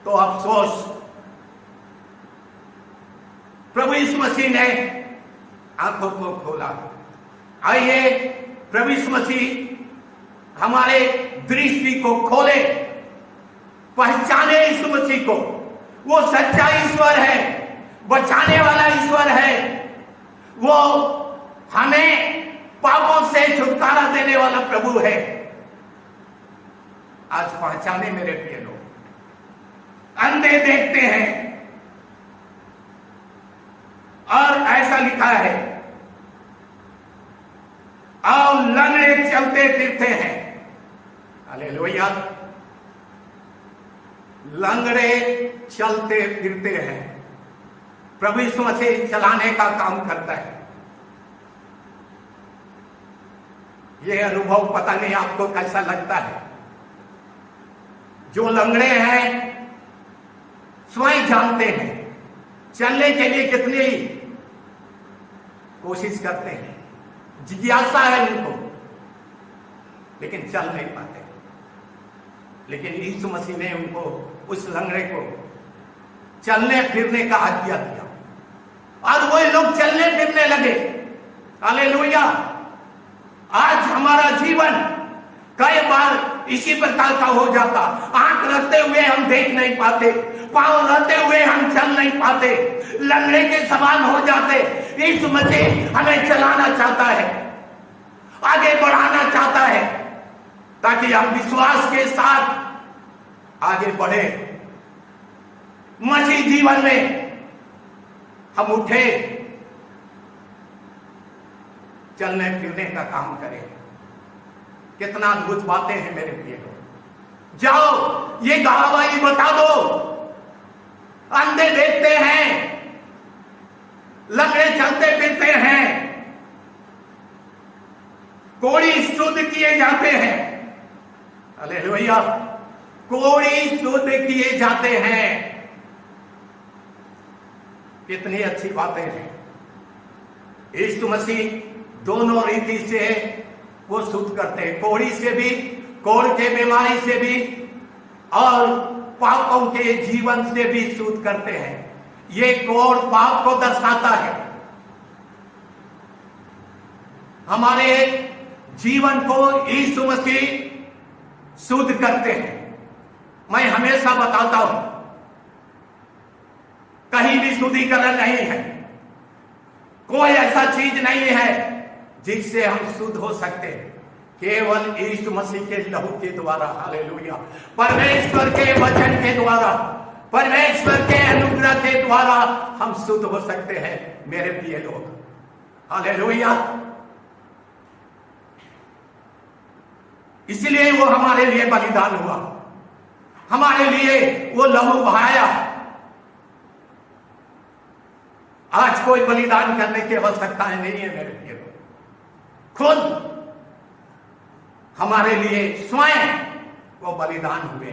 तो अफसोस। प्रभु यीशु मसीह ने आंखों को खोला। आइए प्रभु यीशु मसीह हमारे दृष्टि को खोले, पहचाने यीशु मसीह को। वो सच्चा ईश्वर है, बचाने वाला ईश्वर है। वो हमें पापों से छुटकारा देने वाला प्रभु है। आज पहचाने मेरे प्रिय लोग। अंधे देखते हैं और ऐसा लिखा है, और लंगड़े चलते फिरते हैं। हालेलुया। लंगड़े चलते फिरते हैं। प्रभु यीशु मसीह चलाने का काम करता है। यह अनुभव पता नहीं आपको कैसा लगता है। जो लंगड़े हैं स्वयं जानते हैं चलने के लिए कितनी कोशिश करते हैं, जिज्ञासा है उनको, लेकिन चल नहीं पाते। लेकिन यीशु मसीह ने उनको, उस लंगड़े को चलने फिरने का आज्ञा दिया और वो लोग चलने फिरने लगे। हालेलुया। आज हमारा जीवन कई बार इसी प्रकार का हो जाता। आंख रखते हुए हम देख नहीं पाते, पांव रहते हुए हम चल नहीं पाते, लंगड़े के समान हो जाते। यीशु मसीह हमें चलाना चाहता है, आगे बढ़ाना चाहता है, ताकि हम विश्वास के साथ आगे बढ़े। मसीह जीवन में हम उठे, चलने फिरने का काम करें। कितना अद्भुत बातें हैं मेरे प्रिय लोग। जाओ ये गवाही बता दो। अंधे देखते हैं, लंगड़े चलते फिरते हैं, कोढ़ी शुद्ध किए जाते हैं। हालेलुया। कोढ़ी शुद्ध किए जाते हैं। कितनी अच्छी बातें हैं। यीशु मसीह दोनों रीति से वो शुद्ध करते हैं, कोढ़ी से भी, कोढ़ के बीमारी से भी, और पापों के जीवन से भी शुद्ध करते हैं। ये कोढ़ पाप को दर्शाता है। हमारे जीवन को यीशु मसीह शुद्ध करते हैं। मैं हमेशा बताता हूं, कहीं भी शुद्धिकरण नहीं है। कोई ऐसा चीज नहीं है जिससे हम शुद्ध हो सकते हैं, केवल यीशु मसीह के लहू के द्वारा। हालेलुया। परमेश्वर के वचन के द्वारा, परमेश्वर के अनुग्रह के द्वारा हम शुद्ध हो सकते हैं मेरे प्रिय लोग। हालेलुया। इसलिए वो हमारे लिए बलिदान हुआ, हमारे लिए वो लहू बहाया। आज कोई बलिदान करने की आवश्यकता नहीं है मेरे प्रिय लोग। खुद हमारे लिए स्वयं वो बलिदान हुए।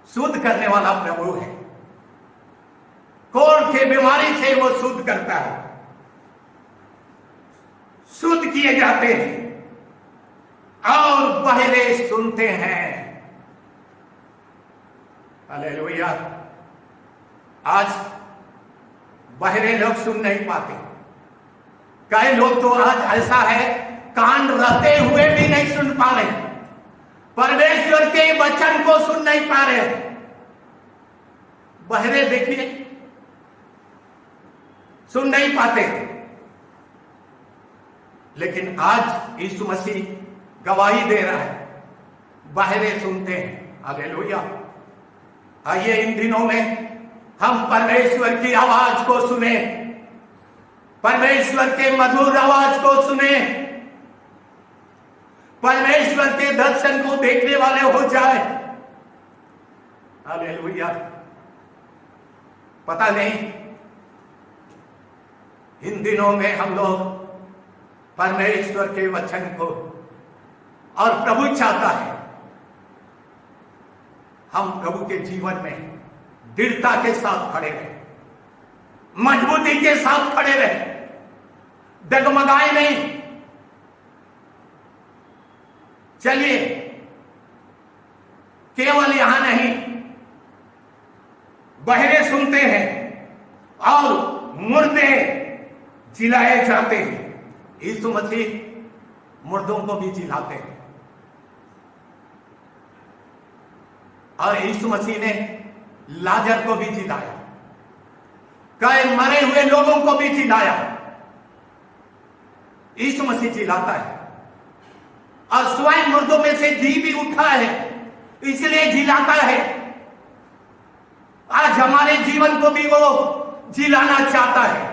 शुद्ध करने वाला प्रभु है। कोढ़ के बीमारी से वो शुद्ध करता है। शुद्ध किए जाते हैं और बहरे सुनते हैं। हालेलुया। आज बहरे लोग सुन नहीं पाते। कई लोग तो आज ऐसा है, कान रहते हुए भी नहीं सुन पा रहे, परमेश्वर के वचन को सुन नहीं पा रहे। बहरे देखिए, सुन नहीं पाते। लेकिन आज यीशु मसीह गवाही दे रहा है, बहरे सुनते हैं। हालेलुया। आइए इन दिनों में हम परमेश्वर की आवाज को सुने, परमेश्वर के मधुर आवाज को सुने, परमेश्वर के दर्शन को देखने वाले हो जाए। हालेलुया। पता नहीं इन दिनों में हम लोग परमेश्वर के वचन को, और प्रभु चाहता है हम प्रभु के जीवन में दृढ़ता के साथ खड़े रहे, मजबूती के साथ खड़े रहे, डगमगाए नहीं। चलिए केवल यहां नहीं, बहरे सुनते हैं और मुर्दे जिलाए जाते हैं। यीशु मसीह मुर्दों को भी जिलाते हैं, और यीशु मसीह ने लाजर को भी जिलाया, कई मरे हुए लोगों को भी जिलाया। यीशु मसीह जिलाता है, और स्वयं मुर्दों में से जी भी उठा है, इसलिए जिलाता है। आज हमारे जीवन को भी वो जिलाना चाहता है।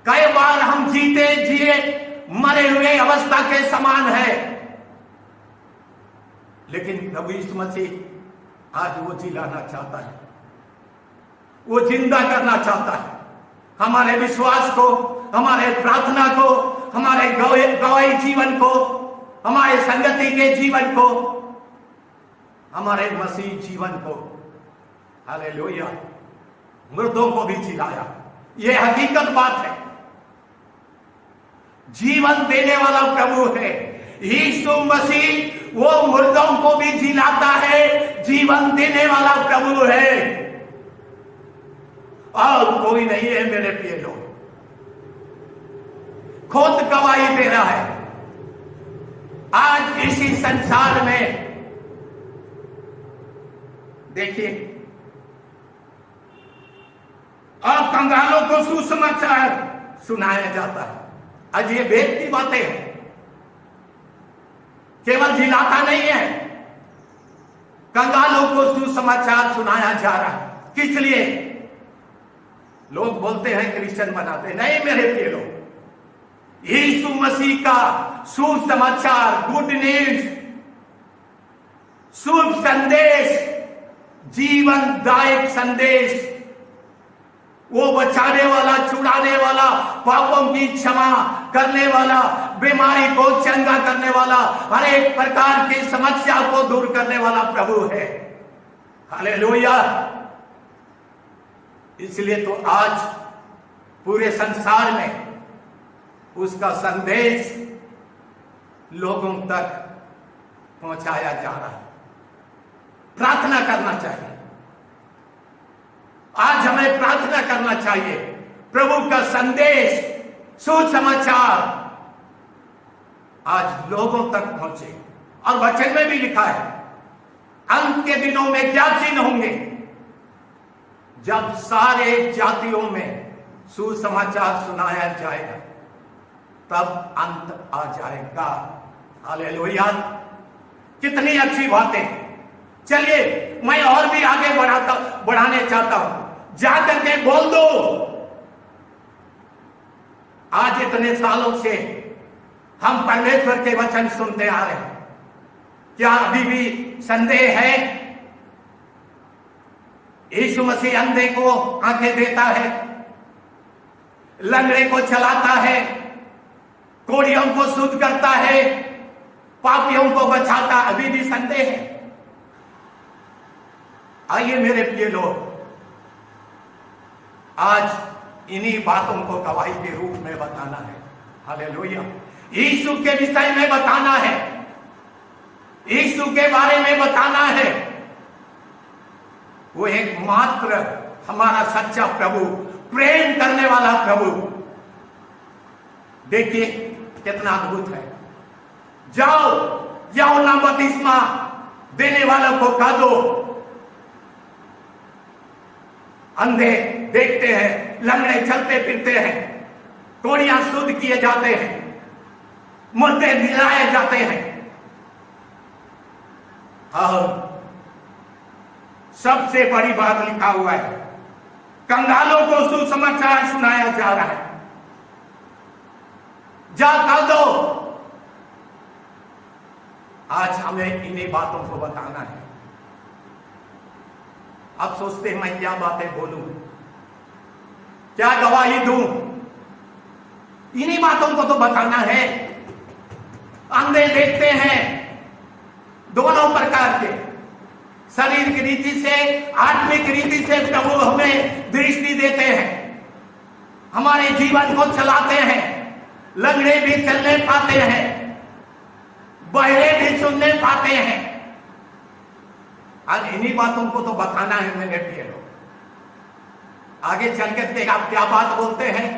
कई बार हम जीते जिए मरे हुए अवस्था के समान है, लेकिन प्रभु यीशु मसीह आज वो जिलाना चाहता है, वो जिंदा करना चाहता है हमारे विश्वास को, हमारे प्रार्थना को, हमारे गवाही जीवन को, हमारे संगति के जीवन को, हमारे मसीह जीवन को। हालेलुया। मृतों को भी जिलाया, यह हकीकत बात है। जीवन देने वाला प्रभु है यीशु मसीह, वो मुर्दों को भी जिलाता है, जीवन देने वाला प्रभु है और कोई नहीं है मेरे प्रिय लोग। खुद गवाही दे रहा है आज इसी संसार में। देखिए, और कंगालों को सुसमाचार सुनाया जाता है। आज ये वेद की बातें हैं, केवल जिलाता नहीं है, कंगालों को सुसमाचार सुनाया जा रहा है। किस लिए? लोग बोलते हैं क्रिश्चियन बनाते, नहीं मेरे प्रिय लोग, यीशु मसीह का सुसमाचार, गुड न्यूज, शुभ संदेश, जीवनदायक संदेश, वो बचाने वाला, छुड़ाने वाला, पापों की क्षमा करने वाला, बीमारी को चंगा करने वाला, हर एक प्रकार की समस्या को दूर करने वाला प्रभु है। हालेलुया। इसलिए तो आज पूरे संसार में उसका संदेश लोगों तक पहुंचाया जा रहा है। प्रार्थना करना चाहिए, आज हमें प्रार्थना करना चाहिए प्रभु का संदेश, सुसमाचार आज लोगों तक पहुंचे। और वचन में भी लिखा है, अंत के दिनों में क्या चिन्ह होंगे? जब सारे जातियों में सुसमाचार सुनाया जाएगा, तब अंत आ जाएगा। हालेलुया। कितनी अच्छी बातें। चलिए, मैं और भी आगे बढ़ाने चाहता हूं। जाकर के बोल दो। आज इतने सालों से हम परमेश्वर के वचन सुनते आ रहे हैं, क्या अभी भी संदेह है? यीशु मसीह अंधे को आंखें देता है, लंगड़े को चलाता है, कोढ़ियों को शुद्ध करता है, पापियों को बचाता, अभी भी संदेह है? आइए मेरे प्रिय लोग, आज इन्हीं बातों को गवाही के रूप में बताना है। हालेलुया। यीशु के विषय में बताना है, यीशु के बारे में बताना है। वो एकमात्र हमारा सच्चा प्रभु, प्रेम करने वाला प्रभु। देखिए कितना अद्भुत है। जाओ, यूहन्ना बपतिस्मा देने वालों को कह दो, अंधे देखते हैं, लंगड़े चलते फिरते हैं, कोढ़ियां शुद्ध किए जाते हैं, मुर्दे दिलाए जाते हैं, और सबसे बड़ी बात लिखा हुआ है, कंगालों को सुसमाचार सुनाया जा रहा है। जा कह दो। आज हमें इन्हीं बातों को बताना है। अब सोचते हैं मैं क्या बातें बोलूं, क्या गवाही दूं? इन्हीं बातों को तो बताना है। अंधे देखते हैं दोनों प्रकार के, शरीर की रीति से, आत्मिक रीति से प्रभु हमें दृष्टि देते हैं, हमारे जीवन को चलाते हैं। लंगड़े भी चलने पाते हैं, बहरे भी सुनने पाते हैं। आज इन्हीं बातों को तो बताना है मेरे प्रिय लोग। आगे चल के आप क्या बात बोलते हैं,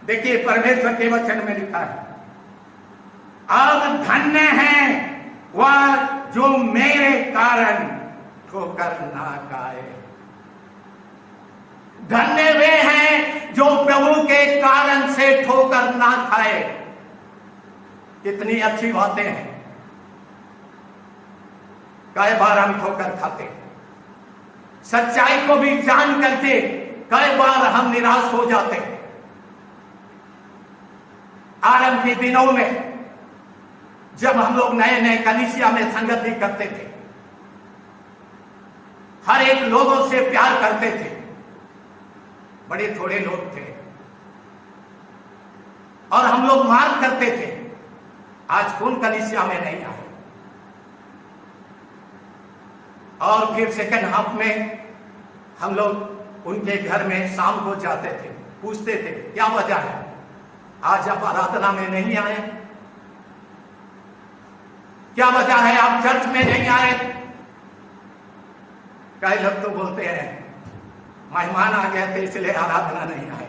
देखिए परमेश्वर के वचन में लिखा है, अब धन्य है वह जो मेरे कारण ठोकर ना खाए। धन्य वे हैं जो प्रभु के कारण से ठोकर ना खाए। कितनी अच्छी बातें हैं। कई बार हम ठोकर खाते, सच्चाई को भी जान करके कई बार हम निराश हो जाते, आरंभ के दिनों में जब हम लोग नए नए कलीसिया में संगति करते थे, हर एक लोगों से प्यार करते थे, बड़े थोड़े लोग थे और हम लोग मार्ग करते थे। आज कौन कलीसिया में नहीं आए? और फिर सेकंड हाफ में हम लोग उनके घर में शाम को जाते थे, पूछते थे क्या वजह है, आज आप आराधना में नहीं आए, क्या वजह है आप चर्च में नहीं आए? कई लोग तो बोलते हैं मेहमान आ गए थे इसलिए आराधना नहीं आए।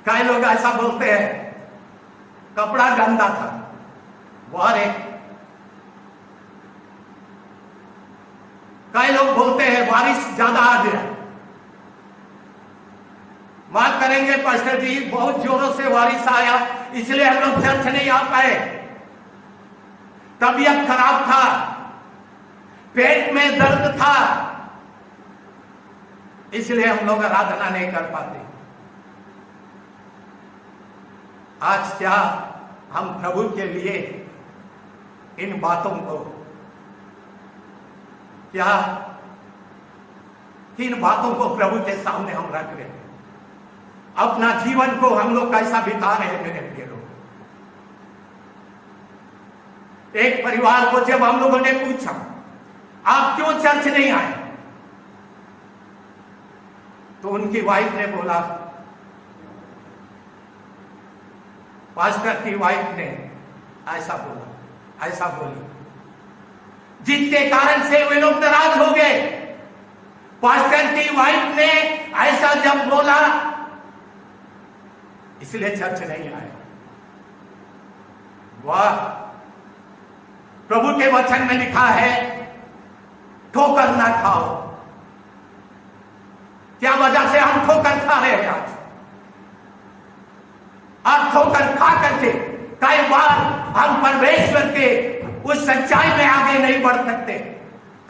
कई लोग ऐसा बोलते हैं कपड़ा गंदा था, और एक कई लोग बोलते हैं बारिश ज्यादा आ गया। बात करेंगे पास्टर जी बहुत जोरों से बारिश आया इसलिए हम लोग चर्च नहीं आ पाए, तबीयत खराब था, पेट में दर्द था, इसलिए हम लोग आराधना नहीं कर पाते। आज क्या हम प्रभु के लिए इन बातों को, क्या किन बातों को प्रभु के सामने हम रख रहे हैं? अपना जीवन को हम लोग कैसा बिता रहे हैं मेरे प्रिय लोग? एक परिवार को जब हम लोगों ने पूछा आप क्यों चर्च नहीं आए, तो उनकी वाइफ ने बोला, पास्टर की वाइफ ने ऐसा बोला, ऐसा बोली, जिसके कारण से वे लोग नाराज हो गए। पास्टर की वाइफ ने ऐसा जब बोला इसलिए चर्च नहीं आए। वाह, प्रभु के वचन में लिखा है ठोकर ना खाओ। क्या वजह से हम ठोकर खा रहे हैं आज? और ठोकर खा करके कई बार हम परमेश्वर के उस सच्चाई में आगे नहीं बढ़ सकते।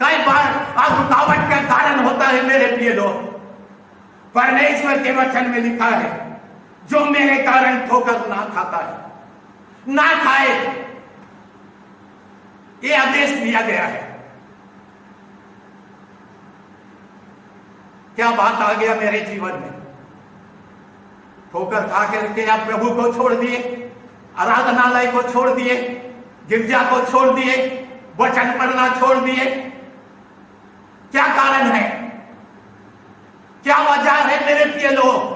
कई बार रुकावट का कारण होता है मेरे प्रिय लोग। परमेश्वर के वचन में लिखा है जो मेरे कारण ठोकर ना खाता है ना खाए, ये आदेश दिया गया है। क्या बात आ गया मेरे जीवन में? ठोकर खा करके आप प्रभु को छोड़ दिए, आराधनालय को छोड़ दिए, गिरजा को छोड़ दिए, वचन पढ़ना छोड़ दिए। क्या कारण है? क्या वजह है मेरे प्रिय लोग?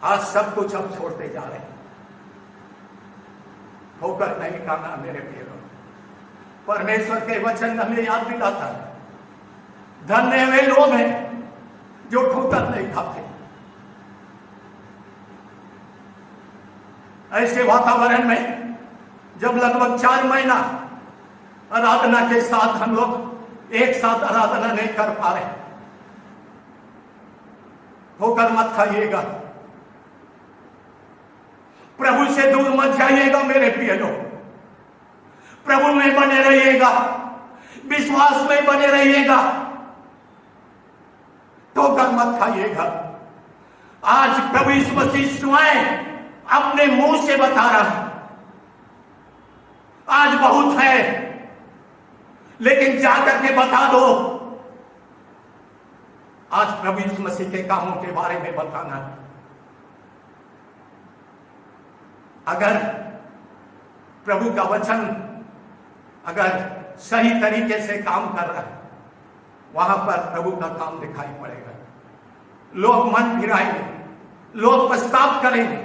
आज सब कुछ हम छोड़ते जा रहे हैं। ठोकर नहीं खाना मेरे प्रिय लोग। परमेश्वर के वचन हमें याद दिलाता है, धन्य वे लोग हैं जो ठोकर नहीं खाते। ऐसे वातावरण में जब लगभग 4 महीना आराधना के साथ हम लोग एक साथ आराधना नहीं कर पा रहे, ठोकर मत खाइएगा, प्रभु से दूर मत जाइएगा मेरे प्रिय लोग। प्रभु में बने रहिएगा, विश्वास में बने रहिएगा, ठोकर मत खाइएगा। आज प्रभु यीशु मसीह स्वयं अपने मुंह से बता रहा है, आज बहुत है लेकिन जाकर के बता दो। आज प्रभु यीशु मसीह के कामों के बारे में बताना है। अगर प्रभु का वचन अगर सही तरीके से काम कर रहा है, वहां पर प्रभु का काम दिखाई पड़ेगा। लोग मन फिराएंगे, लोग पश्चाताप करेंगे,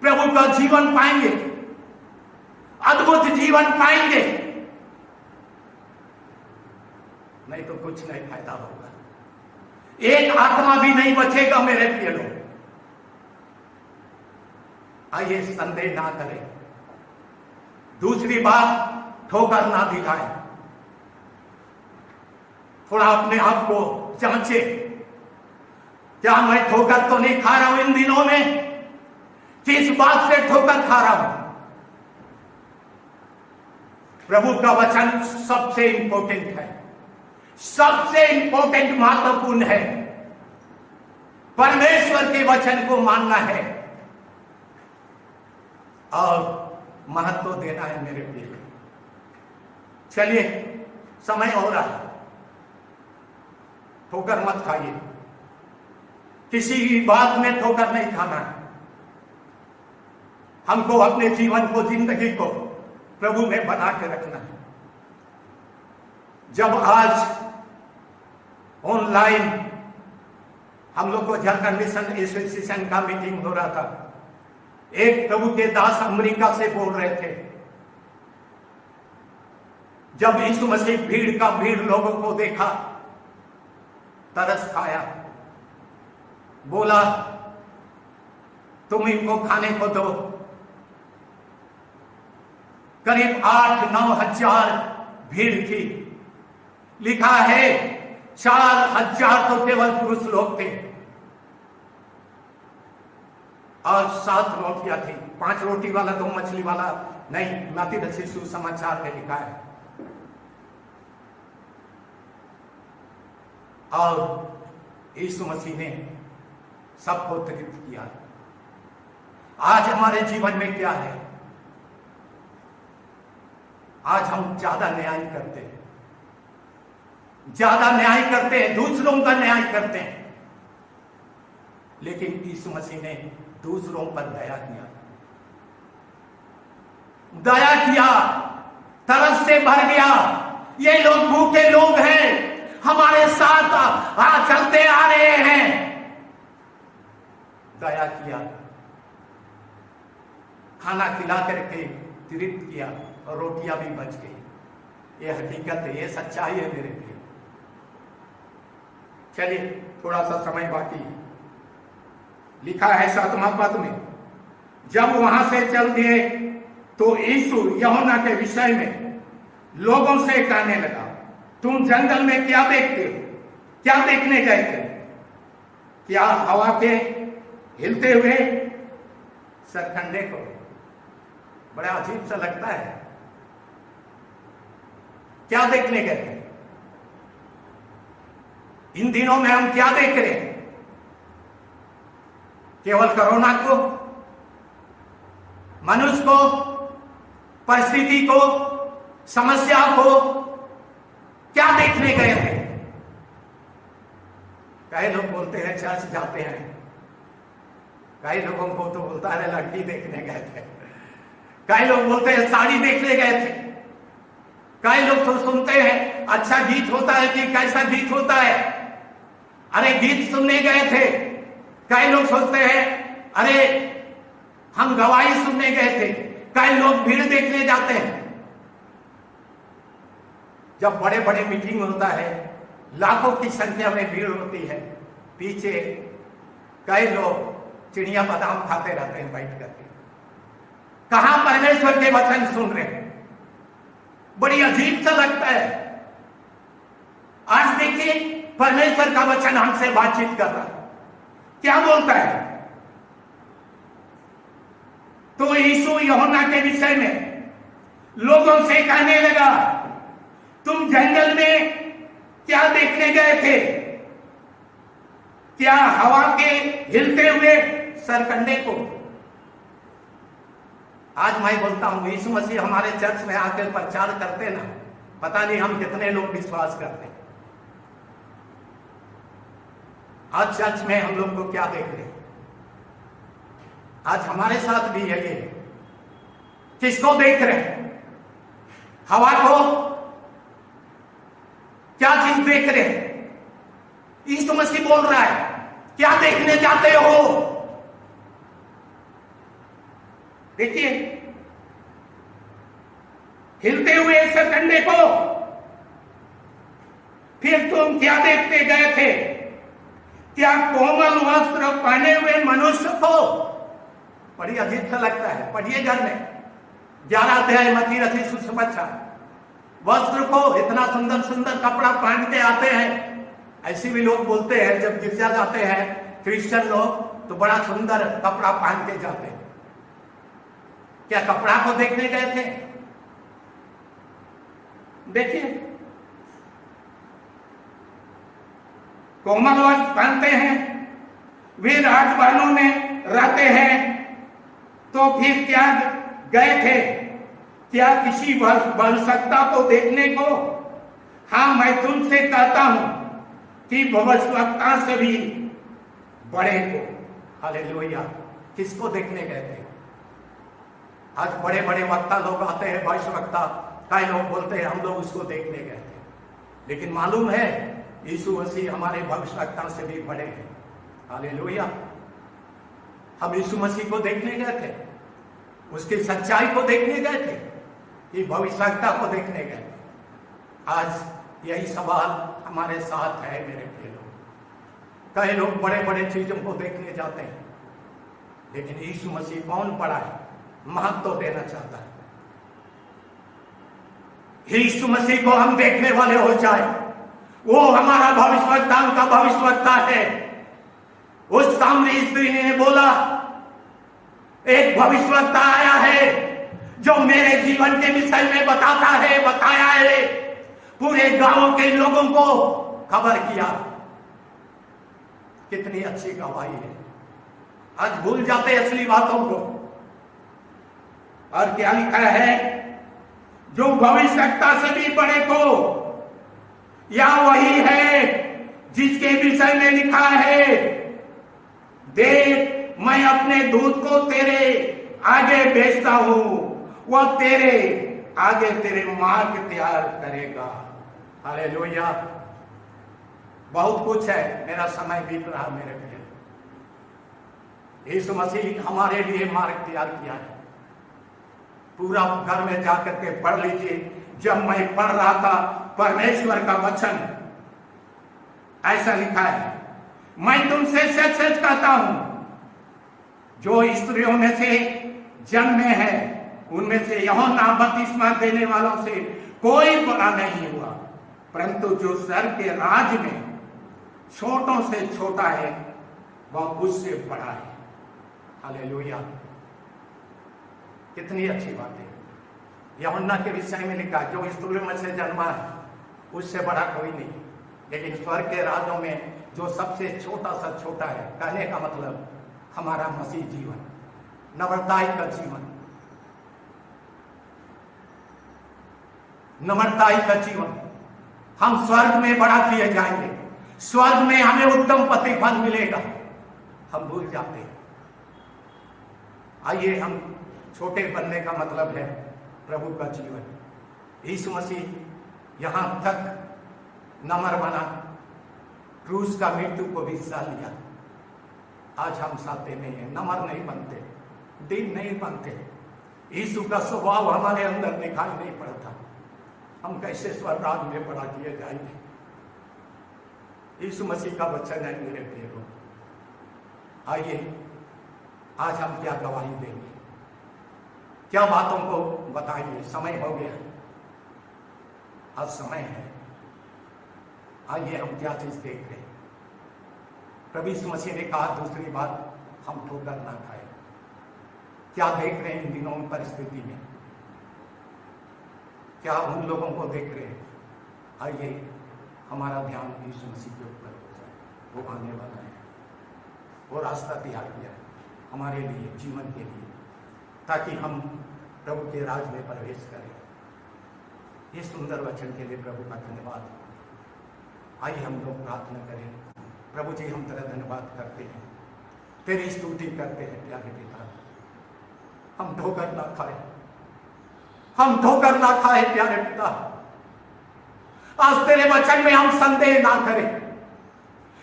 प्रभु का जीवन पाएंगे, अद्भुत जीवन पाएंगे। नहीं तो कुछ नहीं फायदा होगा, एक आत्मा भी नहीं बचेगा मेरे प्रिय लोग। आइए संदेह ना करें। दूसरी बात, ठोकर ना दिखाएं। थोड़ा अपने आप को जांचे, क्या मैं ठोकर तो नहीं खा रहा हूं इन दिनों में? किस बात से ठोकर खा रहा हूं? प्रभु का वचन सबसे इंपॉर्टेंट है, सबसे इंपॉर्टेंट महत्वपूर्ण है। परमेश्वर के वचन को मानना है और महत्व देना है मेरे प्रिय। चलिए, समय हो रहा है, ठोकर मत खाइए, किसी भी बात में ठोकर नहीं खाना है। हमको अपने जीवन को, जिंदगी को प्रभु में बना के रखना है। जब आज ऑनलाइन हम लोग को झारखंड मिशन एसोसिएशन का मीटिंग हो रहा था, एक प्रभु के दास अमेरिका से बोल रहे थे। जब यीशु मसीह भीड़ लोगों को देखा, तरस खाया, बोला तुम इनको खाने को दो। करीब 8-9 हजार भीड़ थी। लिखा है 4,000 तो केवल पुरुष लोग थे और 7 रोटियां थी। 5 रोटी वाला 2 मछली वाला नहीं, मत्ती रचित सुसमाचार में लिखा है। और यीशु मसीह ने सबको तृप्त किया। आज हमारे जीवन में क्या है? आज हम ज्यादा न्याय करते हैं, दूसरों का न्याय करते हैं, लेकिन यीशु मसीह ने दूसरों पर दया किया, तरस से भर गया। ये लोग भूखे लोग हैं, हमारे साथ चलते आ रहे हैं। दया किया, खाना खिला करके तृप्त किया और रोटियां भी बच गई। ये हकीकत है, ये सच्चाई है मेरे प्रिय। चलिए, थोड़ा सा समय बाकी है। लिखा है 7वां पद में, जब वहां से चल दिए तो यीशु यूहन्ना के विषय में लोगों से कहने लगा, तुम जंगल में क्या देखते हो? क्या देखने गए थे? क्या हवा के हिलते हुए सरकंडे को? बड़ा अजीब सा लगता है। क्या देखने गए थे? इन दिनों में हम क्या देख रहे हैं? केवल कोरोना को, मनुष्य को, परिस्थिति को, समस्या को क्या देखने गए थे? कई लोग बोलते हैं चर्च जाते हैं, कई लोगों को तो बोलता है लड़की देखने गए थे, कई लोग बोलते हैं साड़ी देखने गए थे, कई लोग तो सुनते हैं अच्छा गीत होता है कि कैसा गीत होता है, अरे गीत सुनने गए थे। कई लोग सोचते हैं अरे हम गवाही सुनने गए थे। कई लोग भीड़ देखने जाते हैं। जब बड़े बड़े मीटिंग होता है, लाखों की संख्या में भीड़ होती है, पीछे कई लोग चिड़िया बादाम खाते रहते हैं बैठ करके। कहां परमेश्वर के वचन सुन रहे हैं? बड़ी अजीब सा लगता है। आज देखिए, परमेश्वर का वचन हमसे बातचीत कर रहा है। क्या बोलता है? तो यीशु यूहन्ना के विषय में लोगों से कहने लगा, तुम जंगल में क्या देखने गए थे? क्या हवा के हिलते हुए सरकंडे को? आज मैं बोलता हूं, यीशु मसीह हमारे चर्च में आकर प्रचार करते ना, पता नहीं हम कितने लोग विश्वास करते हैं। आज चर्च में हम लोग को क्या देख रहे हैं? आज हमारे साथ भी है ये। किसको देख रहे हैं? हवा को? क्या चीज देख रहे हैं? यीशु मसीह बोल रहा है, क्या देखने जाते हो? देखिए, हिलते हुए सरकंडे को। फिर तुम क्या देखते गए थे? क्या कोमल वस्त्र पहने हुए मनुष्य को? बड़ी अजीब सा लगता है। पढ़िए घर में 11 अध्याय मत्ती रचित सुसमाचार। वस्त्र को इतना सुंदर सुंदर कपड़ा पहन के आते हैं। ऐसे भी लोग बोलते हैं, जब गिरजा जाते हैं क्रिश्चियन लोग तो बड़ा सुंदर कपड़ा पहन के जाते हैं। क्या कपड़ा को देखने गए थे? देखिए, कोमल वस्त्र पहनते हैं, वे राजमहलों में रहते हैं, तो फिर क्या गए थे क्या किसी भविष्यवक्ता को देखने को? हाँ, मैं तुमसे कहता हूं कि भविष्यवक्ता से भी बड़े को। हालेलुया। किसको देखने गए थे? आज बड़े बड़े वक्ता लोग आते हैं, भविष्यवक्ता, कई लोग बोलते हैं हम लोग उसको देखने गए थे, लेकिन मालूम है यीशु मसीह हमारे भविष्यवक्ता से भी बड़े हैं। हालेलुया। हम यीशु मसीह को देखने गए थे, उसकी सच्चाई को देखने गए थे कि भविष्यवक्ता को देखने गए थे? आज यही सवाल हमारे साथ है मेरे प्रिय लोग। कई लोग बड़े बड़े चीजों को देखने जाते हैं, लेकिन यीशु मसीह कौन बड़ा है, महत्व देना चाहता है। यीशु मसीह को हम देखने वाले हो जाए, वो हमारा भविष्यवक्ता का भविष्यवक्ता है। उस सामने स्त्री ने बोला, एक भविष्यवक्ता आया है जो मेरे जीवन के विषय में बताता है, बताया है, पूरे गांव के लोगों को खबर किया। कितनी अच्छी गवाही है। आज भूल जाते असली बातों को। और क्या लिखा है? जो भविष्यवक्ता से भी बड़े को, या वही है जिसके विषय में लिखा है, देख मैं अपने दूत को तेरे आगे भेजता हूं, वह तेरे आगे तेरे मार्ग तैयार करेगा। हालेलुया। बहुत कुछ है, मेरा समय बीत रहा मेरे प्रिय। यीशु मसीह हमारे लिए मार्ग तैयार किया है। पूरा घर में जाकर के पढ़ लीजिए। जब मैं पढ़ रहा था परमेश्वर का वचन, ऐसा लिखा है, मैं तुमसे सच सच कहता हूं, जो स्त्रियों में से जन्मे हैं उनमें से यूहन्ना बपतिस्मा देने वालों से कोई बड़ा नहीं हुआ, परंतु जो स्वर्ग के राज में छोटों से छोटा है वह उससे बड़ा है। हालेलुया। कितनी अच्छी बात है। यूहन्ना के विषय में लिखा, जो स्त्रियों में से जन्मा है उससे बड़ा कोई नहीं, लेकिन स्वर्ग के राज्यों में जो सबसे छोटा सा छोटा है, कहने का मतलब हमारा मसीह जीवन, नम्रताई का जीवन, नम्रताई का जीवन, हम स्वर्ग में बड़ा किए जाएंगे, स्वर्ग में हमें उत्तम प्रतिफल मिलेगा। हम भूल जाते हैं। आइए, हम छोटे बनने का मतलब है प्रभु का जीवन। यीशु मसीह यहां तक नम्र बना, क्रूस का मृत्यु को भी सह लिया। आज हम साथे नहीं है, नम्र नहीं बनते, दीन नहीं बनते, यीशु का स्वभाव हमारे अंदर दिखाई नहीं पड़ता। हम कैसे स्वर्ग राज में बड़ा किए जाएंगे? यीशु मसीह का वचन है मेरे प्रिय लोग। आइए, आज हम क्या गवाही देंगे, क्या बातों को बताएंगे? समय हो गया, आज समय है। आइए, हम क्या चीज देख रहे हैं? प्रभु यीशु मसीह ने कहा, दूसरी बात, हम ठोकर ना खाए। क्या देख रहे हैं इन दिनों में परिस्थिति में? क्या उन लोगों को देख रहे हैं? आइए, हमारा ध्यान यीशु मसीह के ऊपर हो जाए। वो आने वाला है, वो रास्ता तैयार किया है हमारे लिए, जीवन के लिए, ताकि हम प्रभु के राज में प्रवेश करें। ये सुंदर वचन के लिए प्रभु का धन्यवाद। आइए हम लोग प्रार्थना करें। प्रभु जी, हम तेरा धन्यवाद करते हैं, तेरी स्तुति करते हैं प्यारे पिता। हम ठोकर ना खाए, हम ठोकर ना खाए प्यारे पिता। आज तेरे वचन में हम संदेह ना करें।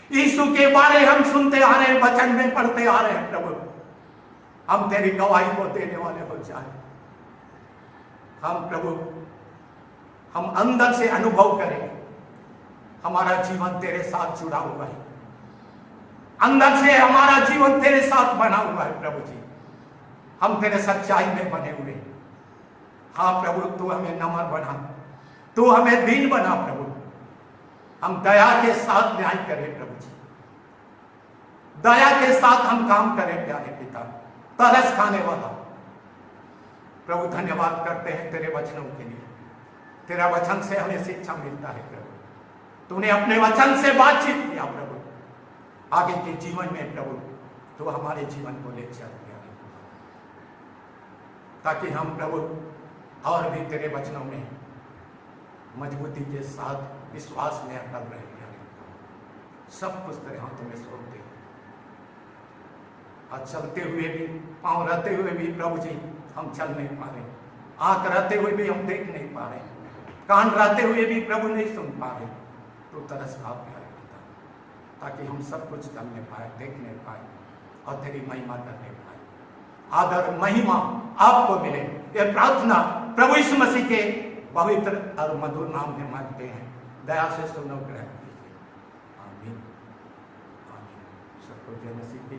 यीशु के बारे हम सुनते आ रहे हैं, वचन में पढ़ते आ रहे हैं प्रभु। हम तेरी गवाही को देने वाले हो जाए। हम प्रभु, हम अंदर से अनुभव करें हमारा जीवन तेरे साथ जुड़ा हुआ है, अंदर से हमारा जीवन तेरे साथ बना हुआ है प्रभु जी। हम तेरे सच्चाई में बने हुए। हाँ प्रभु, तू हमें नम्र बना, तू हमें दीन बना प्रभु। हम दया के साथ न्याय करें प्रभु जी, दया के साथ हम काम करें प्यारे पिता। तरस खाने वाला प्रभु, धन्यवाद करते हैं तेरे वचनों के लिए। तेरा वचन से हमें शिक्षा मिलता है प्रभु। तूने अपने वचन से बातचीत किया प्रभु। आगे के जीवन में प्रभु तो हमारे जीवन को ले चल प्यारे खुदा, ताकि हम प्रभु और भी तेरे वचनों में मजबूती के साथ विश्वास में अटल रहे प्यारे खुदा। सब कुछ तेरे हाथों में सौंप दे। आज चलते हुए भी, पाँव रहते हुए भी प्रभु जी हम चल नहीं पा रहे, आंख रहते हुए भी हम देख नहीं पा रहे, कान रहते हुए भी प्रभु नहीं सुन पा रहे। तो तरस खा प्यारे खुदा, ताकि हम सब कुछ करने पाए, देखने पाए और तेरी महिमा करने पाए। आदर महिमा आपको मिले, यह प्रार्थना प्रभु यीशु मसीह के पवित्र और मधुर नाम में मांगते हैं। दया से सुनो, ग्रहण कीजिए। आमीन आमीन। सबको जय मसीह की।